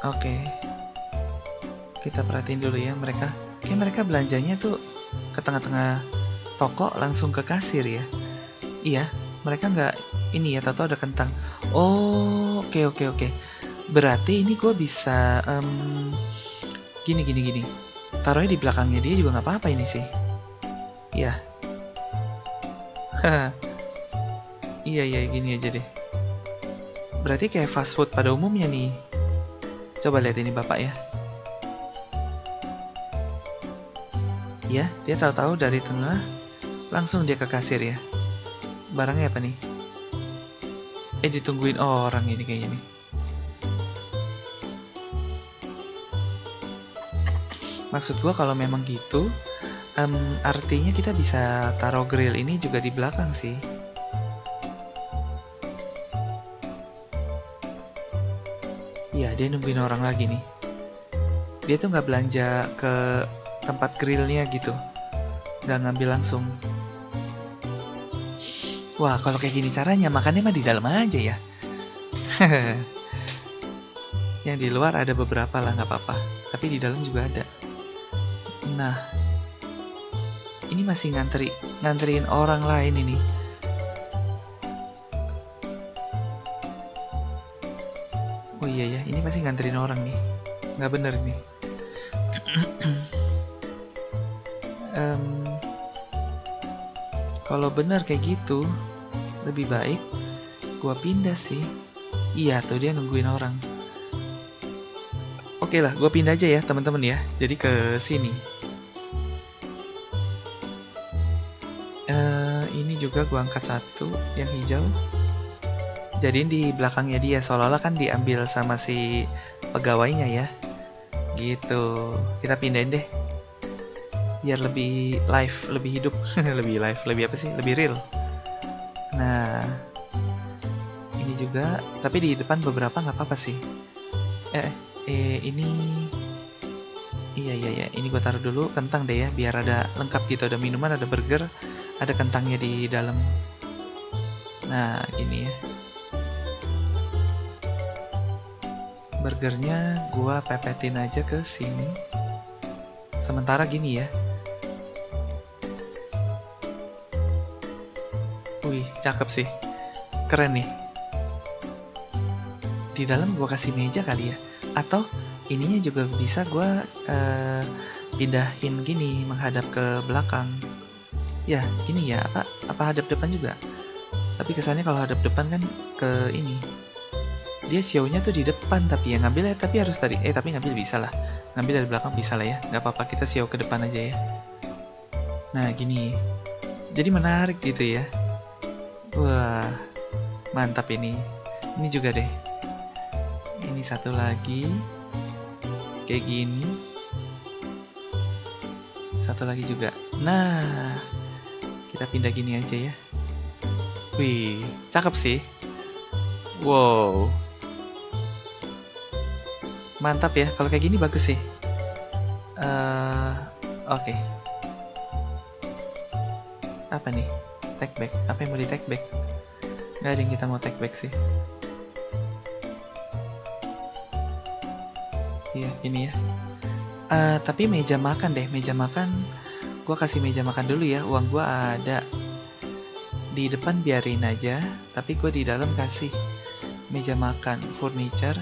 Oke. Kita perhatiin dulu ya mereka. Kayak mereka belanjanya tuh ke tengah-tengah toko langsung ke kasir ya. Iya, mereka nggak ini ya, tahu ada kentang. Oh, oke. Berarti ini gue bisa gini. Taruhnya di belakangnya dia juga nggak apa-apa ini sih. Iya. Iya, gini aja deh. Berarti kayak fast food pada umumnya nih. Coba lihat ini bapak ya. Ya, dia tahu-tahu dari tengah langsung dia ke kasir ya. Barangnya apa nih? Ditungguin orang ini kayaknya nih. Maksud gua kalau memang gitu, artinya kita bisa taruh grill ini juga di belakang sih. Iya, dia nungguin orang lagi nih. Dia tuh nggak belanja ke tempat grillnya gitu, nggak ngambil langsung. Wah, kalau kayak gini caranya makannya mah di dalam aja ya. Yang di luar ada beberapa lah, nggak apa-apa. Tapi di dalam juga ada. Nah, ini masih nganterin orang lain ini. Oh iya ya, ini masih nganterin orang nih. Nggak bener nih. Kalau bener kayak gitu, lebih baik gua pindah sih. Iya tuh dia nungguin orang. Oke lah, gua pindah aja ya teman-teman ya. Jadi ke sini. Ini juga gua angkat satu yang hijau. Jadiin di belakangnya dia, seolah-olah kan diambil sama si pegawainya ya. Gitu. Kita pindahin deh. Biar lebih live, lebih hidup. Lebih live, lebih apa sih? Lebih real. Nah, ini juga, tapi di depan beberapa nggak apa-apa sih. Ini, iya, ini gue taruh dulu kentang deh ya, biar ada lengkap gitu, ada minuman, ada burger, ada kentangnya di dalam. Nah, gini ya. Burgernya gue pepetin aja ke sini. Sementara gini ya. Wih, cakep sih. Keren nih. Di dalam gue kasih meja kali ya. Atau ininya juga bisa gue pindahin gini, menghadap ke belakang. Ya, gini ya. Apa hadap depan juga? Tapi kesannya kalau hadap depan kan ke ini. Dia show-nya tuh di depan, tapi ya ngambil ya, tapi harus tadi. Tapi ngambil bisa lah. Ngambil dari belakang bisa lah ya. Nggak apa-apa, kita show ke depan aja ya. Nah, gini. Jadi menarik gitu ya. Wah, mantap ini. Ini juga deh. Ini satu lagi. Kayak gini. Satu lagi juga. Nah, kita pindah gini aja ya. Wih, cakep sih. Wow. Mantap ya, kalau kayak gini bagus sih. Oke. Apa nih? Take back. Apa yang mau di take back? Nggak ada yang kita mau take back sih. Iya, ini ya. Tapi meja makan deh, meja makan. Gua kasih meja makan dulu ya, uang gua ada. Di depan biarin aja, tapi gue di dalam kasih meja makan, furniture.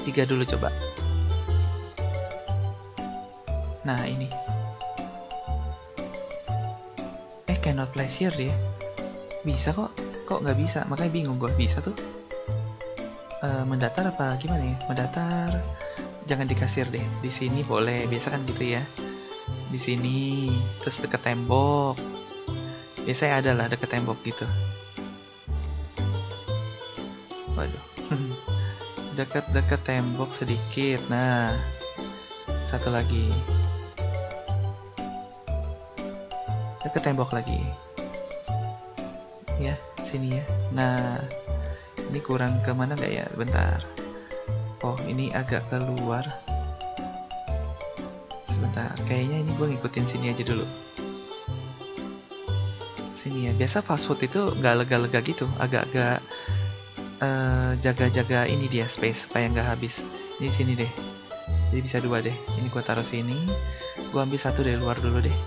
3 dulu coba. Nah, ini. Cannot place here dia. Bisa kok. Kok nggak bisa? Makanya bingung gue. Bisa tuh. Mendatar apa gimana ya? Mendatar. Jangan di kasir deh. Di sini boleh. Biasa kan gitu ya. Di sini. Terus deket tembok. Biasanya ada lah deket tembok gitu. Waduh. Deket-deket tembok sedikit. Nah, satu lagi. Deket tembok lagi. Ya, sini ya. Nah, ini kurang kemana nggak ya? Bentar. Oh, ini agak keluar. Sebentar, kayaknya ini gue ngikutin sini aja dulu. Sini ya, biasa fast food itu nggak lega-lega gitu, agak-agak jaga-jaga ini dia space supaya nggak habis. Ini sini deh, jadi bisa dua deh. Ini gue taruh sini, gue ambil satu dari luar dulu deh.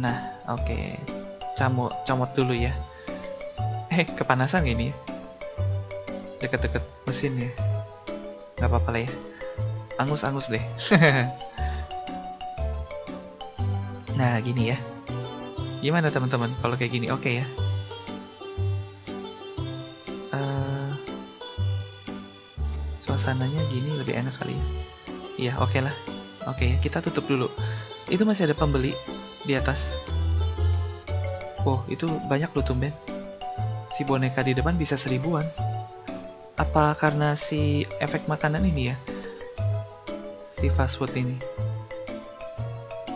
Nah, oke. Comot dulu ya. Kepanasan ini ya. Deket-deket mesin ya. Nggak apa-apa lah ya. Angus-angus deh. Nah, gini ya. Gimana teman-teman kalau kayak gini? Oke ya. Suasananya gini lebih enak kali ya. Iya, oke lah. Oke ya, kita tutup dulu. Itu masih ada pembeli di atas. Oh, itu banyak loh tumben. Si boneka di depan bisa 1000-an. Apa karena si efek makanan ini ya? Si fast food ini.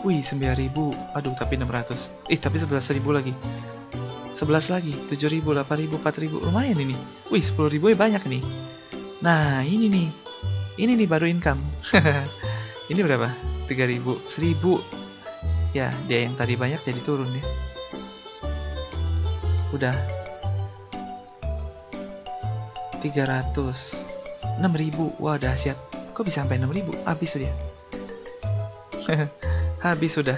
Wih, 9.000. Aduh, tapi 600. Tapi 11.000 lagi. 11 lagi, 7.000, 8.000, 4.000. Lumayan ini. Wih, 10.000 ya banyak nih. Nah, ini nih. Ini nih baru income. Ini berapa? 3.000, 1.000. Ya, dia yang tadi banyak jadi turun ya. Udah 300, 6.000. Wah, dahsyat. Kok bisa sampai 6.000? Habis dia. Habis sudah.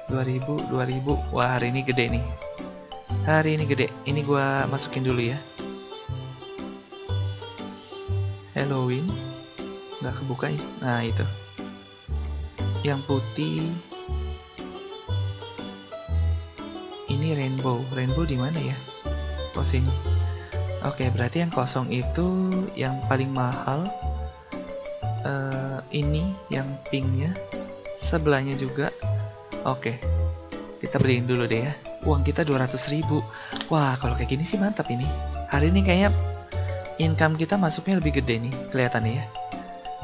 2.000, 2.000. Wah, hari ini gede nih. Hari ini gede. Ini gua masukin dulu ya. Halloween. Nggak kebuka ya. Nah, itu. Yang putih. Ini rainbow. Rainbow di mana ya? Oh, sini. Oke, berarti yang kosong itu yang paling mahal. Ini yang pinknya. Sebelahnya juga. Oke. Kita beliin dulu deh ya. Uang kita 200.000. Wah, kalau kayak gini sih mantap ini. Hari ini kayaknya income kita masuknya lebih gede nih, kelihatannya ya.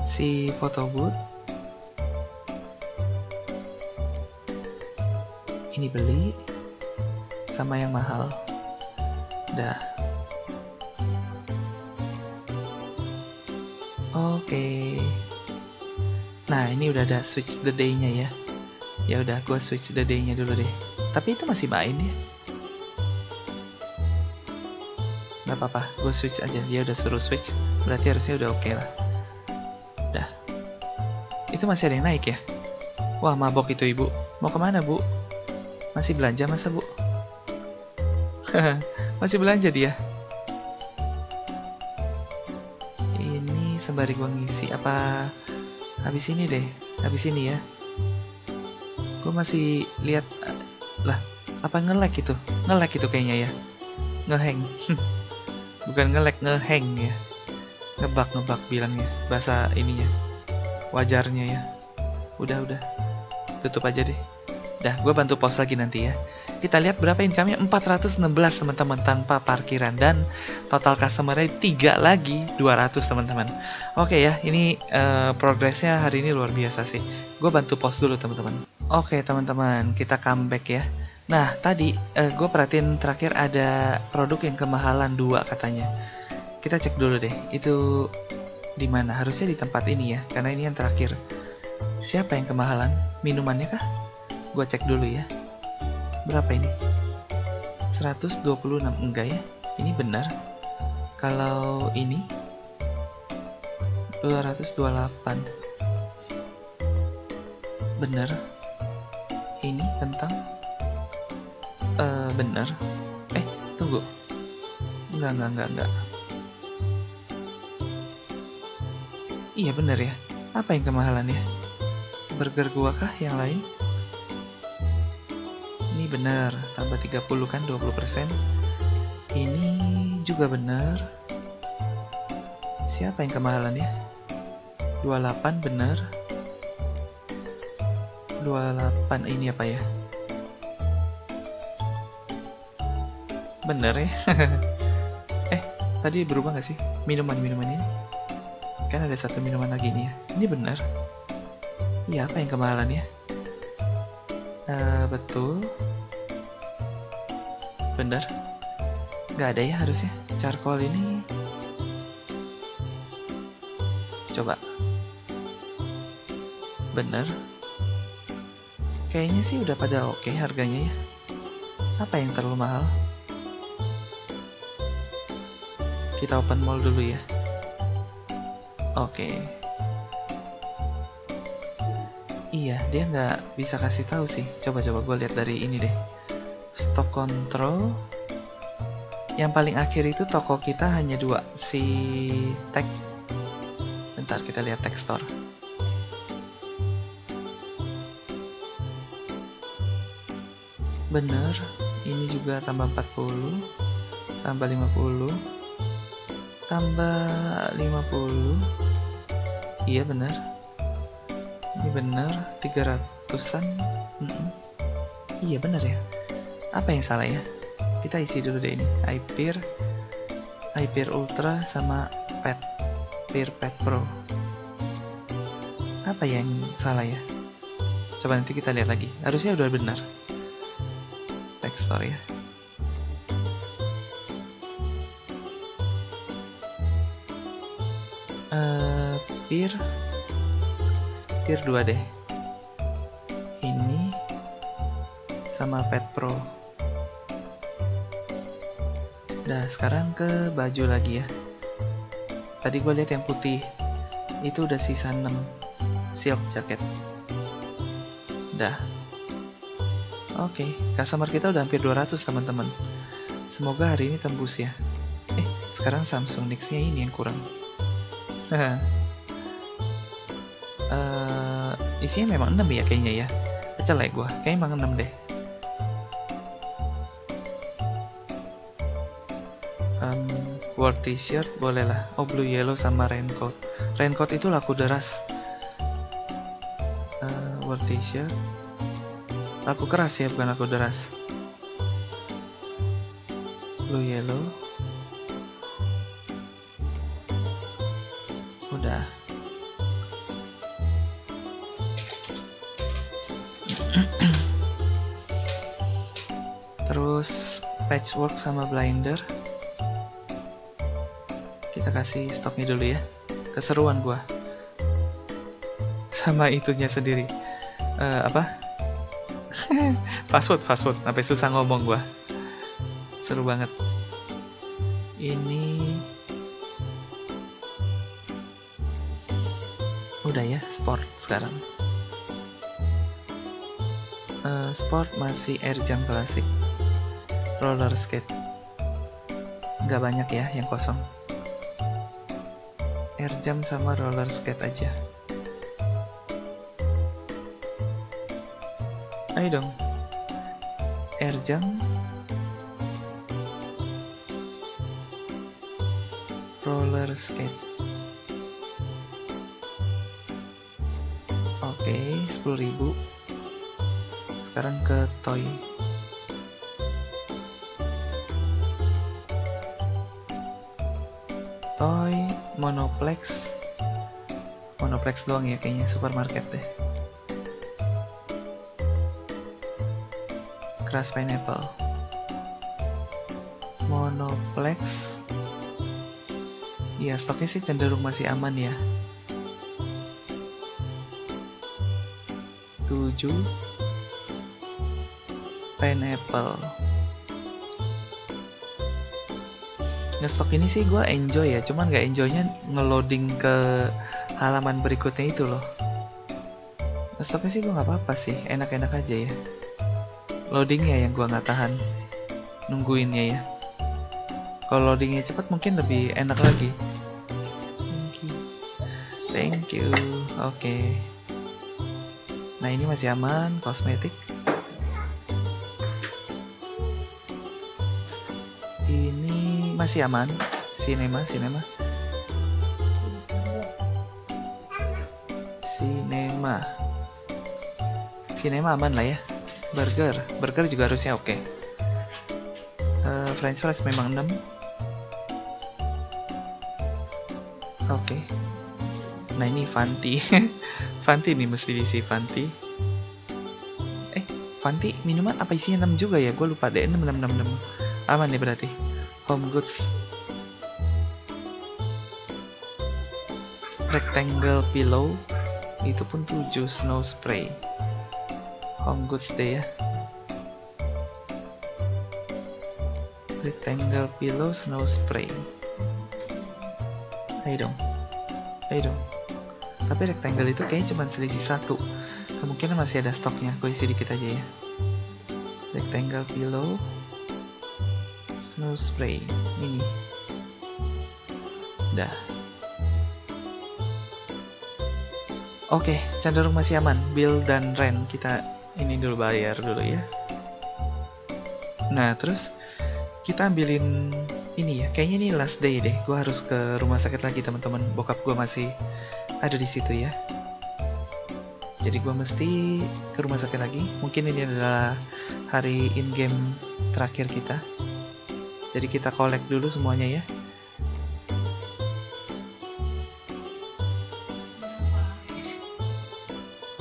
Si photo booth. Ini beli. Sama yang mahal. Dah. Oke. Nah, ini udah ada switch the day-nya ya. Ya udah, gue switch the day-nya dulu deh. Tapi itu masih main ya. Gak apa-apa, gue switch aja. Dia udah suruh switch, berarti harusnya udah oke lah. Dah. Itu masih ada yang naik ya. Wah, mabok itu ibu. Mau kemana bu? Masih belanja masa bu? Masih belanja dia. Ini sembari gua ngisi. Apa habis ini deh? Habis ini ya. Gua masih lihat lah. Apa nge-lag itu? Nge-lag itu kayaknya ya. Nge-hang. Bukan nge-lag, nge-hang ya. Ngebug bilangnya. Bahasa ininya. Wajarnya ya. Udah. Tutup aja deh. Dah, gue bantu pause lagi nanti ya. Kita lihat berapa income-nya, 416 teman-teman tanpa parkiran. Dan total customer-nya 3 lagi, 200 teman-teman. Oke ya, ini progresnya hari ini luar biasa sih. Gue bantu pause dulu teman-teman. Oke teman-teman, kita comeback ya. Nah, tadi gue perhatiin terakhir ada produk yang kemahalan 2 katanya. Kita cek dulu deh, itu di mana? Harusnya di tempat ini ya, karena ini yang terakhir. Siapa yang kemahalan? Minumannya kah? Gua cek dulu ya. Berapa ini? 126. Enggak ya? Ini benar. Kalau ini 228. Benar. Ini tentang benar. Tunggu. Enggak. Iya benar ya. Apa yang kemahalan ya? Burger gua kah yang lain? Ini benar, tambah 30 kan 20%. Ini juga benar. Siapa yang kemahalan ya? 28 benar. 28 ini apa ya? Bener ya? Tadi berubah nggak sih minuman ini? Kan ada satu minuman lagi nih ya. Ini benar. Iya, apa yang kemahalan ya? Betul. Bener. Nggak ada ya harusnya. Charcoal ini. Coba. Bener. Kayaknya sih udah pada oke harganya ya. Apa yang terlalu mahal? Kita open mall dulu ya. Oke. Iya, dia nggak bisa kasih tahu sih. Coba-coba gue lihat dari ini deh. Stock control. Yang paling akhir itu toko kita hanya 2. Si tag. Bentar, kita lihat tag store. Bener. Ini juga tambah 40. Tambah 50. Tambah 50. Iya bener. Ini bener 300-an. Iya bener ya. Apa yang salah ya? Kita isi dulu deh ini. iPeer Ultra sama Peer Pad Pro. Apa yang salah ya? Coba nanti kita lihat lagi. Harusnya udah benar. Text store ya. Peer 2 deh. Ini sama Pad Pro. Nah, sekarang ke baju lagi ya. Tadi gue lihat yang putih. Itu udah sisa 6 silk jacket. Dah. Oke, customer kita udah hampir 200 teman-teman. Semoga hari ini tembus ya. Sekarang Samsung Nex-nya ini yang kurang. Isinya memang 6 ya kayaknya ya. Pecel ya gue, kayaknya emang 6 deh. Work t-shirt boleh lah. Oh, blue yellow sama raincoat. Raincoat itu laku deras. Work t-shirt laku keras ya, bukan laku deras. Blue yellow. Udah. Terus patchwork sama blinder. Kita kasih stoknya dulu ya. Keseruan gua. Sama itunya sendiri. Apa? fast food. Sampai susah ngomong gua. Seru banget. Ini udah ya, sport sekarang. Sport masih air jam klasik. Roller skate. Nggak banyak ya yang kosong. Air jam sama roller skate aja. Ayo dong. Air jam. Roller skate. Oke, 10.000. Sekarang ke toy. Toy Monoplex doang ya kayaknya, supermarket deh. Crush Pineapple. Monoplex. Ya, stoknya sih cenderung masih aman ya. 7 Pineapple. Ngestok ini sih gue enjoy ya, cuman gak enjoynya ngeloading ke halaman berikutnya itu loh. Ngestoknya sih gue gak apa-apa sih, enak-enak aja ya. Loadingnya yang gue gak tahan, nungguinnya ya. Kalau loadingnya cepat mungkin lebih enak lagi. Thank you. Oke. Nah, ini masih aman, kosmetik. Ini masih aman, Cinema aman lah ya. Burger juga harusnya oke. French fries memang 6. Oke. Nah ini Fanti. Fanti nih mesti diisi Fanti. Fanti minuman apa isinya 6 juga ya? Gue lupa deh. 6. Aman nih berarti. Home goods. Rectangle pillow. Itu pun 7. Snow spray. Home goods deh ya. Rectangle pillow, snow spray. Ayo dong. Tapi rectangle itu kayaknya cuma selisih 1. Kemungkinan masih ada stoknya. Gue isi dikit aja ya. Rectangle pillow, snow spray. Ini. Dah. Oke, cenderung masih aman. Bill dan rent kita ini dulu bayar dulu ya. Nah, terus kita ambilin ini ya. Kayaknya ini last day deh. Gue harus ke rumah sakit lagi, teman-teman. Bokap gue masih ada di situ ya. Jadi gue mesti ke rumah sakit lagi. Mungkin ini adalah hari in-game terakhir kita. Jadi kita collect dulu semuanya ya.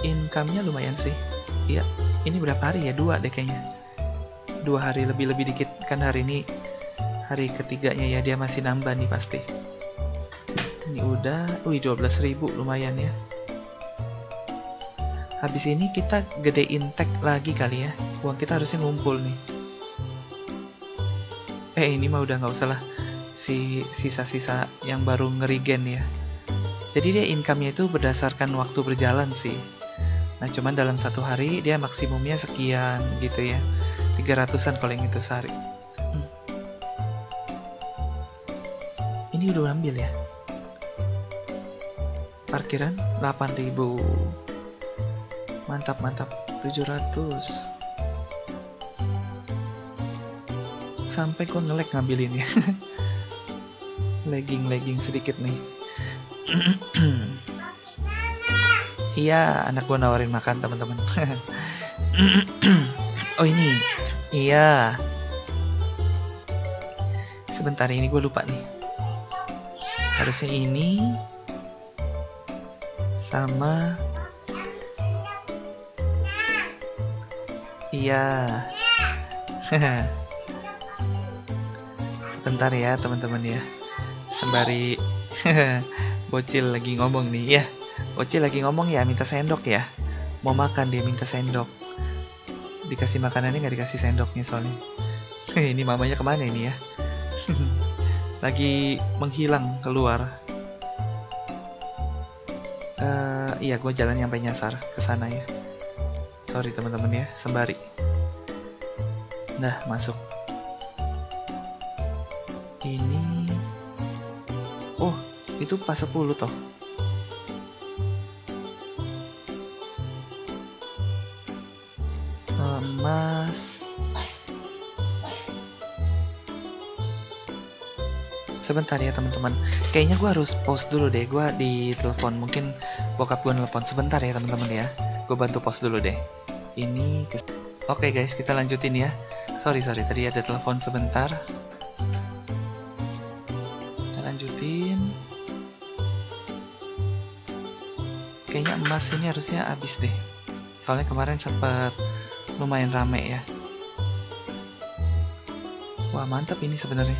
Income-nya lumayan sih. Iya, ini berapa hari ya? 2 deh kayaknya. 2 hari lebih dikit. Kan hari ini hari ketiganya ya, dia masih nambah nih pasti. Ini udah, 12.000 lumayan ya. Habis ini kita gedein tag lagi kali ya. Uang kita harusnya ngumpul nih. Ini mah udah nggak usah lah. Sisa-sisa yang baru ngerigen ya. Jadi dia income-nya itu berdasarkan waktu berjalan sih. Nah cuman dalam 1 hari dia maksimumnya sekian gitu ya. 300-an kalau yang itu sehari. Ini udah ambil ya. Parkiran 8.000. Mantap. 700. Sampai kok nge-lag ngambilin ya. Lagging sedikit nih. Iya, anak gua nawarin makan, teman-teman. Oh ini. Iya. Sebentar, ini gue lupa nih. Harusnya ini sama. Iya. Sebentar ya, teman-teman ya. Sembari bocil lagi ngomong nih ya. Bocil lagi ngomong ya, minta sendok ya. Mau makan dia minta sendok. Dikasih makanannya nggak dikasih sendoknya soalnya. Ini mamanya kemana ini ya? Lagi menghilang keluar. Iya, gue jalan sampai nyasar ke sana ya. Sorry teman-teman ya, sembari. Nah, masuk. Ini. Oh, itu pas 10 toh. Mas. Sebentar ya teman-teman. Kayaknya gue harus pause dulu deh. Gue di telepon. Mungkin bokap gue nelpon. Sebentar ya teman-teman ya. Gue bantu pause dulu deh. Ini. Oke guys, kita lanjutin ya. Sorry. Tadi ada telepon sebentar. Kita lanjutin. Kayaknya emas ini harusnya habis deh. Soalnya kemarin sempat lumayan rame ya. Wah mantap ini sebenarnya.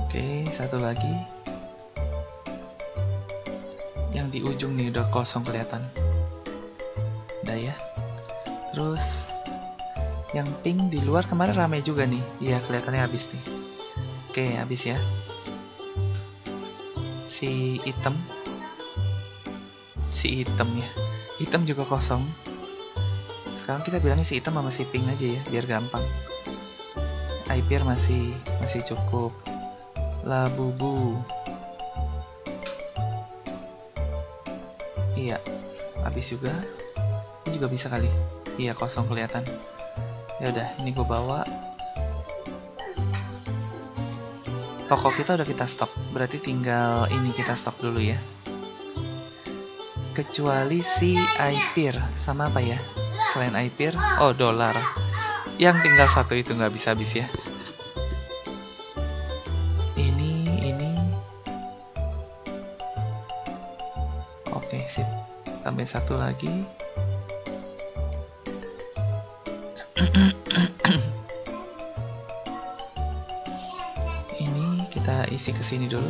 Oke, satu lagi. Yang di ujung nih udah kosong kelihatan. Udah ya. Terus yang pink di luar kemarin rame juga nih. Iya kelihatannya habis nih. Oke habis ya. Si hitam ya. Hitam juga kosong. Sekarang kita bilangnya si hitam sama si pink aja ya, biar gampang. Aipir masih cukup. Labubu. Iya, habis juga. Ini juga bisa kali. Iya, kosong kelihatan. Ya udah, ini gue bawa. Toko kita udah kita stok. Berarti tinggal ini kita stok dulu ya. Kecuali si Aipir. Sama apa ya? Selain Aipir, oh dolar. Yang tinggal satu itu nggak bisa habis ya. Oke, sip. Tambah satu lagi. Ini kita isi ke sini dulu.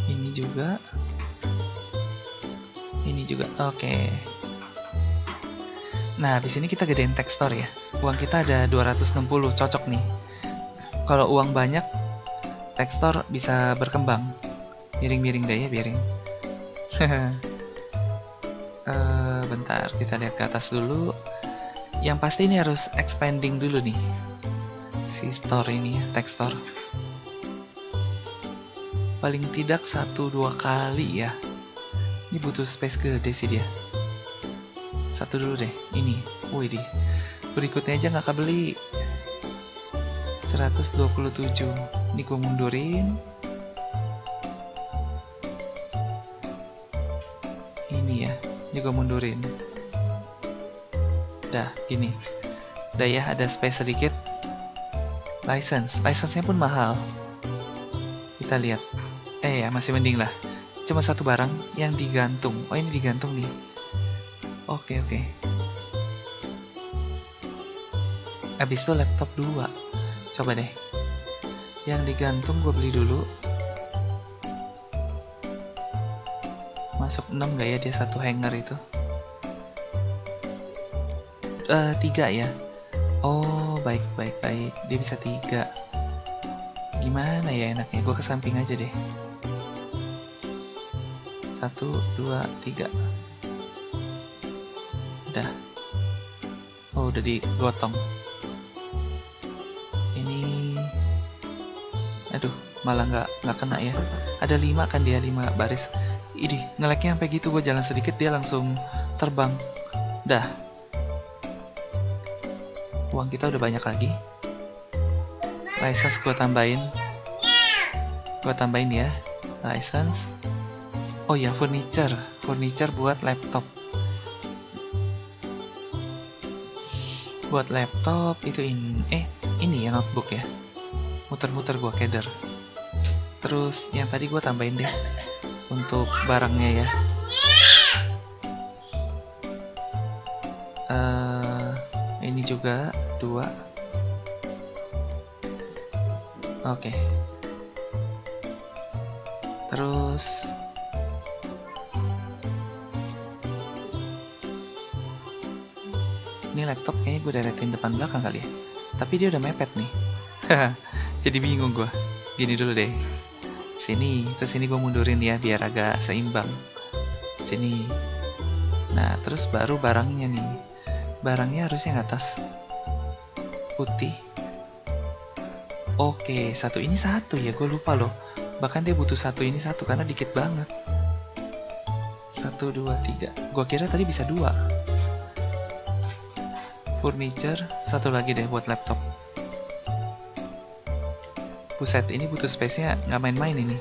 Ini juga. Ini juga. Oke. Nah, di sini kita gedein tekstur ya. Uang kita ada 260, cocok nih. Kalau uang banyak, tekstur bisa berkembang. Miring-miring deh ya, miring. Bentar, kita lihat ke atas dulu. Yang pasti ini harus expanding dulu nih. Si store ini ya, tekstur. Paling tidak 1-2 kali ya. Ini butuh space gede sih dia. Satu dulu deh, ini. Wih di. Berikutnya aja nggak kebeli. 127. Ini gue mundurin. Ini ya, ini gue mundurin. Dah, gini. Udah ya, ada space sedikit. License-nya pun mahal. Kita lihat. Ya, masih mending lah. Cuma satu barang yang digantung. Oh, ini digantung nih. Oke. Habis itu laptop 2. Coba deh. Yang digantung gue beli dulu. Masuk 6 gak ya dia satu hanger itu? 3 ya. Oh, baik. Dia bisa 3. Gimana ya enaknya? Gue ke samping aja deh. 1, 2, 3. Udah. Oh, udah digotong. Ini, aduh, malah nggak kena ya. Ada 5 kan dia, 5 baris. Ini ngeleknya sampai gitu, gue jalan sedikit dia langsung terbang. Dah. Uang kita udah banyak lagi. License gue tambahin. Ya. License. Oh ya, furniture buat laptop. Itu ini ya notebook ya. Muter-muter gua keder. Terus yang tadi gua tambahin deh untuk barangnya ya. Ini juga 2. Oke. Terus ini laptop kayaknya gue deretin depan belakang kali ya. Tapi dia udah mepet nih. Jadi bingung gue. Gini dulu deh. Sini, terus ini gue mundurin ya biar agak seimbang. Sini. Nah, terus baru barangnya nih. Barangnya harusnya yang atas. Putih. Oke, ini satu ya, gue lupa loh. Bahkan dia butuh ini satu karena dikit banget. 1, 2, 3. Gue kira tadi bisa 2. Furniture, satu lagi deh buat laptop. Buset, ini butuh space-nya nggak main-main ini.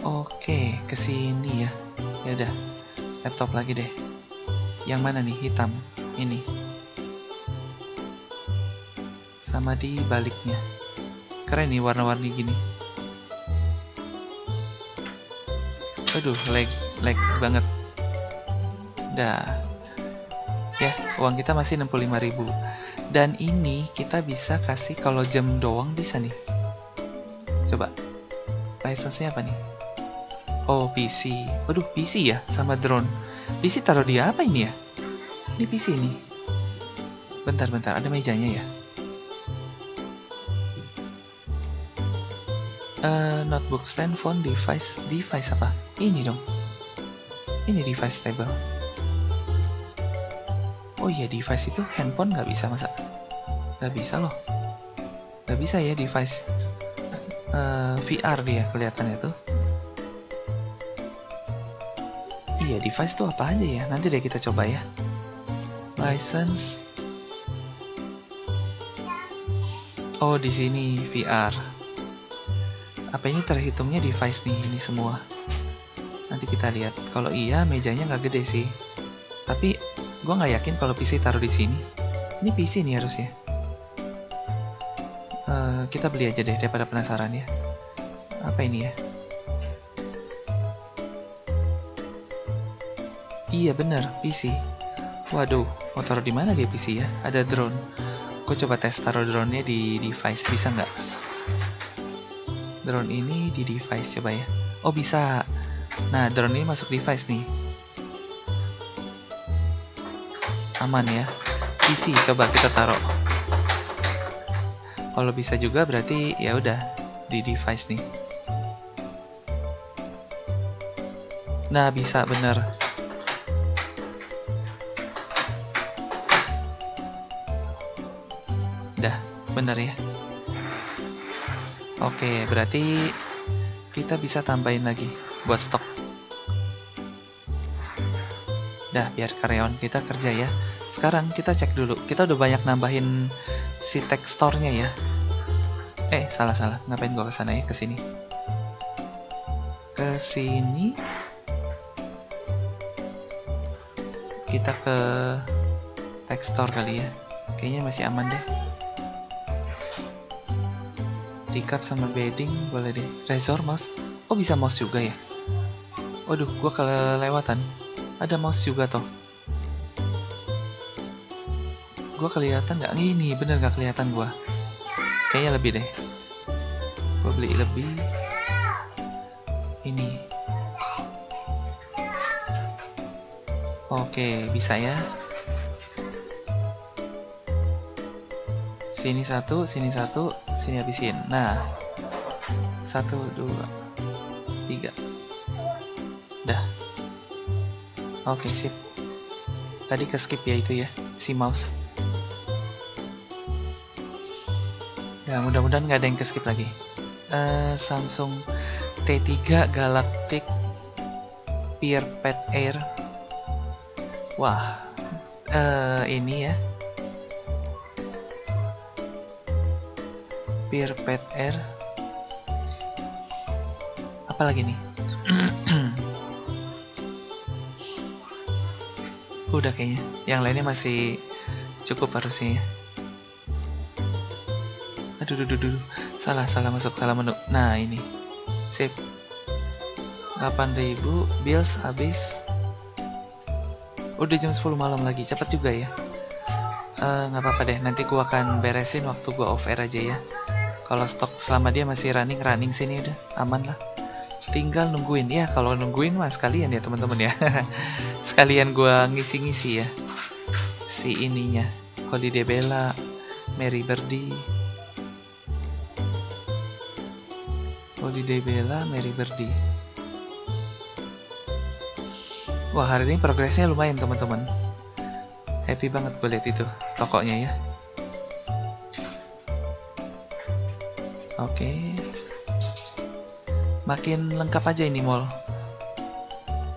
Oke, kesini ya. Ya udah, laptop lagi deh. Yang mana nih? Hitam. Ini. Sama di baliknya. Keren nih warna-warni gini. Aduh, lag banget. Dah. Ya, uang kita masih 65.000. Dan ini kita bisa kasih kalau jam doang bisa nih. Coba. License-nya apa nih? Oh, PC. Waduh, PC ya sama drone. PC taruh di apa ini ya? Ini PC nih. Bentar, ada mejanya ya. Notebook stand, phone, device apa? Ini dong. Ini device table. Oh iya, device itu handphone nggak bisa masa? Nggak bisa loh. Nggak bisa ya device. VR dia kelihatannya tuh. Iya, device tuh apa aja ya? Nanti deh kita coba ya. License. Oh, di sini VR. Apa ini terhitungnya device nih ini semua? Nanti kita lihat. Kalau iya, mejanya nggak gede sih. Tapi gue nggak yakin kalau PC taruh di sini. Ini PC nih harusnya. Kita beli aja deh daripada penasaran ya. Apa ini ya? Iya bener, PC. Waduh, mau taruh di mana dia PC ya? Ada drone. Gue coba tes taruh drone-nya di device, bisa nggak? Drone ini di device coba ya. Oh bisa. Nah, drone ini masuk device nih. Aman ya. PC coba kita taruh. Kalau bisa juga berarti ya udah di device nih. Nah, bisa bener. Dah, bener ya. Oke, berarti kita bisa tambahin lagi buat stok. Dah, biar karyawan kita kerja ya. Sekarang kita cek dulu. Kita udah banyak nambahin si teksturnya ya. Salah. Ngapain gua kesana ya? Kesini. Kesini. Kita ke tekstur kali ya. Kayaknya masih aman deh. Tikap sama bedding boleh deh. Razor mouse. Oh bisa mouse juga ya. Waduh, gua kelewatan. Ada mouse juga toh. Gua kelihatan nggak? Ini bener nggak kelihatan gua. Kayaknya lebih deh. Gua beli lebih. Ini. Oke, bisa ya. Sini satu, sini habisin. Nah, 1, 2, 3. Dah. Oke, sip. Tadi ke skip ya itu ya, si mouse. Ya, mudah-mudahan nggak ada yang ke skip lagi. Samsung T3 Galactic Pearpad Air. Wah, ini ya. Pearpad Air. Apalagi nih? Udah kayaknya. Yang lainnya masih cukup harusnya ya. Aduh. Salah masuk, salah menu. Nah, ini. Sip. 8.000 bills habis. Udah jam 10 malam lagi. Cepat juga ya. Nggak apa-apa deh. Nanti gua akan beresin waktu gua off air aja ya. Kalau stok selama dia masih running sini udah aman lah. Tinggal nungguin ya. Kalau nungguin mah sekalian ya teman-teman ya. Sekalian gua ngisi-ngisi ya. Si ininya. Holiday Bella, Merry Birdie. Holiday Bella, Merry Birdie. Wah, hari ini progresnya lumayan teman-teman. Happy banget gue lihat itu tokonya ya. Oke. Makin lengkap aja ini mall.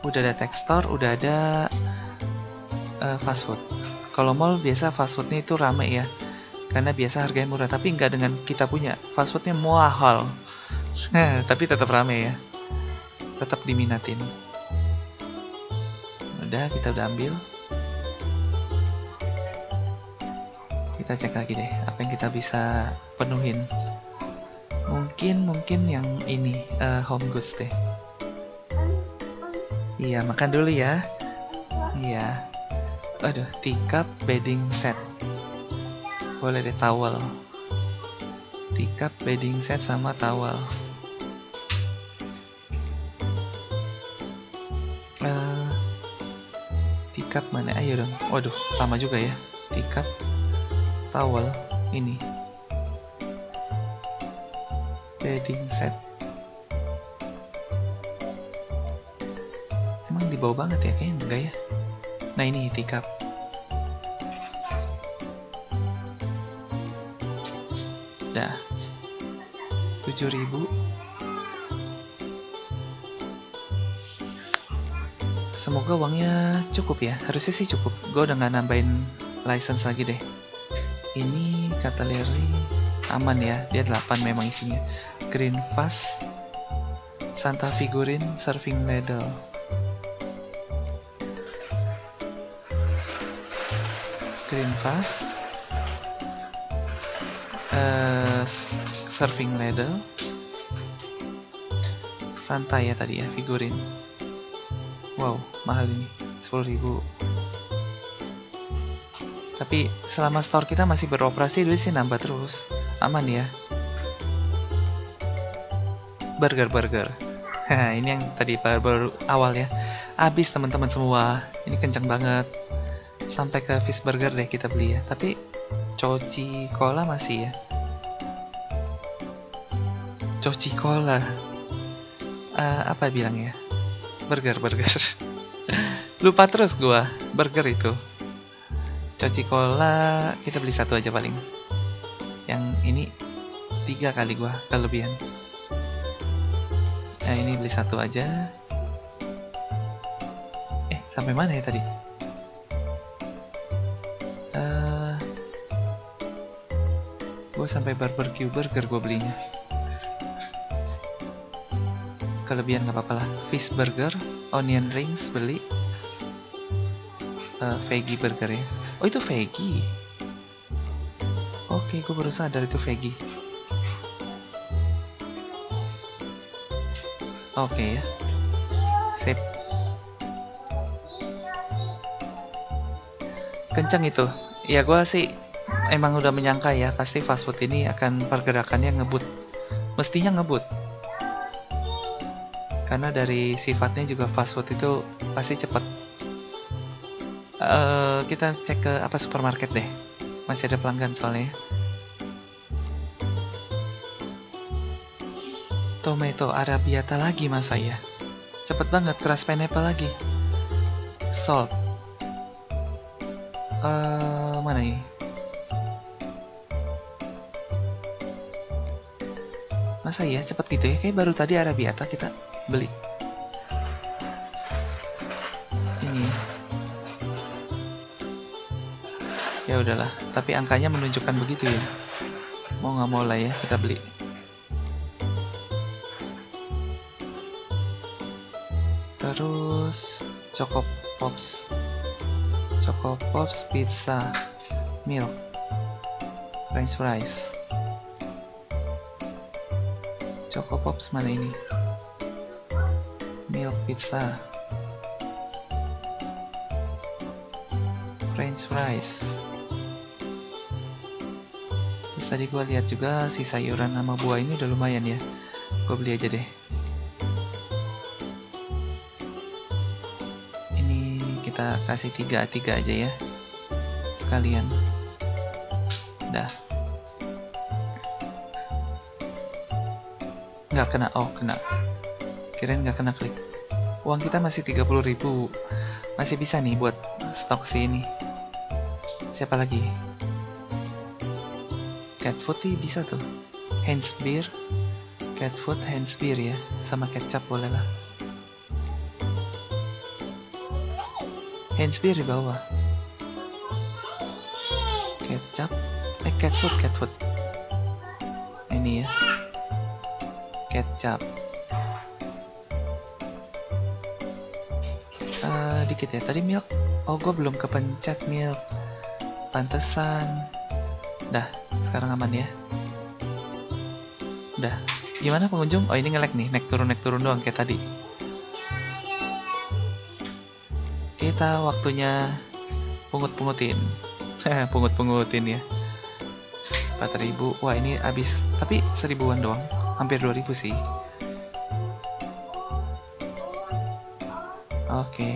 Udah ada tekstur, udah ada fast food. Kalau mall biasa fast foodnya itu rame ya. Karena biasa harganya murah, tapi nggak dengan kita punya. Fast foodnya mahal. Tapi tetap rame ya. Tetap diminatin. Udah, kita udah ambil. Kita cek lagi deh, apa yang kita bisa penuhin. Mungkin yang ini, home goods deh. Iya, makan dulu ya. Iya. Aduh, teacup, bedding set. Boleh deh, towel. Teacup, bedding set, sama towel. Teacup mana? Ayo dong. Waduh, lama juga ya. Teacup, towel, ini. Bedding set. Emang di bawah banget ya? Kayaknya enggak ya. Nah ini teacup. Dah. 7.000. Semoga uangnya cukup ya. Harusnya sih cukup. Gue udah nggak nambahin license lagi deh. Ini kata Larry aman ya. Dia 8 memang isinya. Green vase, Santa figurin, serving ladle. Green vase, Serving ladle. Santai ya tadi ya, figurin. Wow, mahal ini, 10.000. Tapi selama store kita masih beroperasi, duit sih nambah terus. Aman ya. Burger. Ini yang tadi baru awal ya. Habis teman-teman semua. Ini kenceng banget. Sampai ke fish burger deh kita beli ya. Tapi Coca Cola masih ya. Coca Cola. Apa bilangnya? Burger. Lupa terus gua. Burger itu. Coca Cola kita beli satu aja paling. Yang ini 3 kali gua kelebihan. Nah ini beli satu aja. Sampai mana ya tadi? Gue sampai barbecue burger gue belinya. Kelebihan nggak apa-apa lah. Fish burger, onion rings beli. Veggie burger ya. Oh itu veggie. Oke, gue baru sadar itu veggie. Oke ya. Sip. Kenceng itu. Ya gue sih emang udah menyangka ya, pasti fast food ini akan pergerakannya ngebut. Mestinya ngebut. Karena dari sifatnya juga fast food itu pasti cepat. Kita cek ke supermarket deh. Masih ada pelanggan soalnya. Tomato arabiata lagi mas saya. Cepet banget, keras pineapple lagi. Salt. Mana ini? Masa ya cepet gitu ya? Kayak baru tadi arabiata kita beli. Ini. Ya udahlah, tapi angkanya menunjukkan begitu ya. Mau nggak mau lah ya kita beli. Terus Choco Pops, pizza, milk, French fries. Choco Pops mana ini? Milk pizza, French fries. Terus tadi gue lihat juga si sayuran sama buah ini udah lumayan ya. Gue beli aja deh. Ini kita kasih 3 aja ya. Sekalian. Dah. Nggak kena. Oh, kena. Kirain nggak kena klik. Uang kita masih 30.000. Masih bisa nih buat stok si ini. Siapa lagi? Cat food sih bisa tuh. Hands beer, cat food, hands beer ya. Sama kecap boleh lah. Hands beer di bawah. Kecap. Cat food. Ini ya. Kecap. Dikit ya. Tadi milk. Oh, gue belum kepencet milk. Pantesan. Dah, sekarang aman ya. Udah. Gimana pengunjung? Oh, ini nge-lag nih. Naik turun doang kayak tadi. Kita waktunya pungut-pungutin. Pungut-pungutin ya. 4.000. Wah, ini habis. Tapi 1.000-an doang. Hampir 2.000 sih. Oke.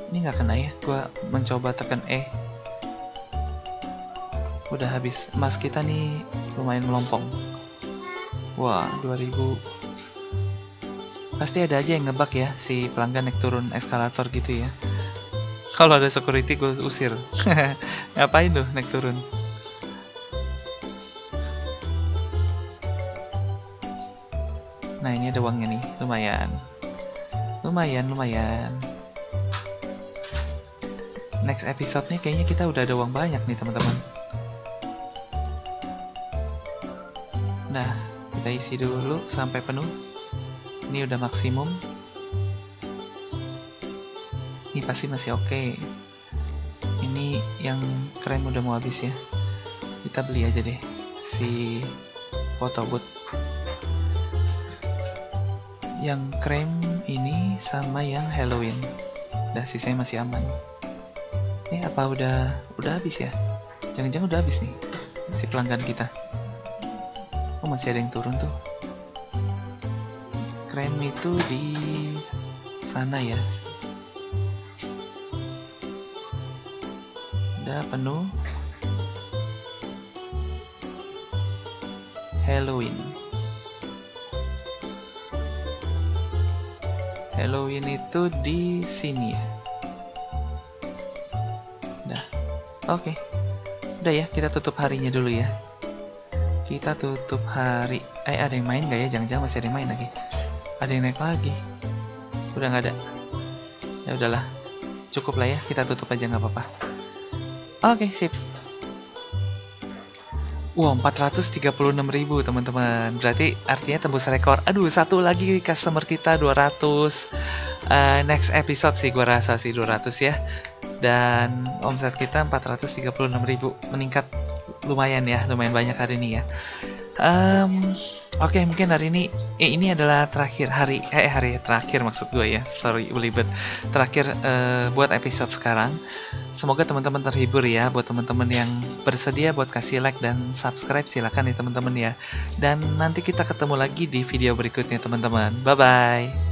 Ini nggak kena ya. Gua mencoba tekan E. Udah habis. Emas kita nih lumayan melompong. Wah, 2.000. Pasti ada aja yang ngebug ya, si pelanggan naik turun eskalator gitu ya. Kalau ada security gue usir. Ngapain tuh naik turun? Nah, ini ada uangnya nih, lumayan. Next episode nih kayaknya kita udah ada uang banyak nih teman-teman. Nah, kita isi dulu sampai penuh. Ini udah maksimum. Ini pasti masih oke. Ini ini yang krem udah mau habis ya. Kita beli aja deh si photobooth. Yang krem ini sama yang Halloween. Udah, sisanya masih aman. Apa udah habis ya? Jangan-jangan udah habis nih si pelanggan kita. Oh, masih ada yang turun tuh. Krem itu di sana ya. Udah penuh. Halloween itu di sini ya. Udah. Oke. Udah ya, kita tutup harinya dulu ya. Kita tutup hari. Ada yang main gak ya? Jangan-jangan masih ada yang main lagi. Ada yang naik lagi. Udah nggak ada. Ya udahlah. Cukup lah ya, kita tutup aja nggak apa-apa. Oke, sip. Wow, 436.000 teman-teman. Berarti artinya tembus rekor. Aduh, satu lagi customer kita 200. Next episode sih gua rasa sih 200 ya. Dan omset kita 436.000, meningkat lumayan ya, lumayan banyak hari ini ya. Oke, mungkin hari ini adalah terakhir hari terakhir maksud gue ya. Sorry, belibet. Terakhir buat episode sekarang. Semoga teman-teman terhibur ya. Buat teman-teman yang bersedia buat kasih like dan subscribe, silakan ya teman-teman ya. Dan nanti kita ketemu lagi di video berikutnya teman-teman. Bye bye.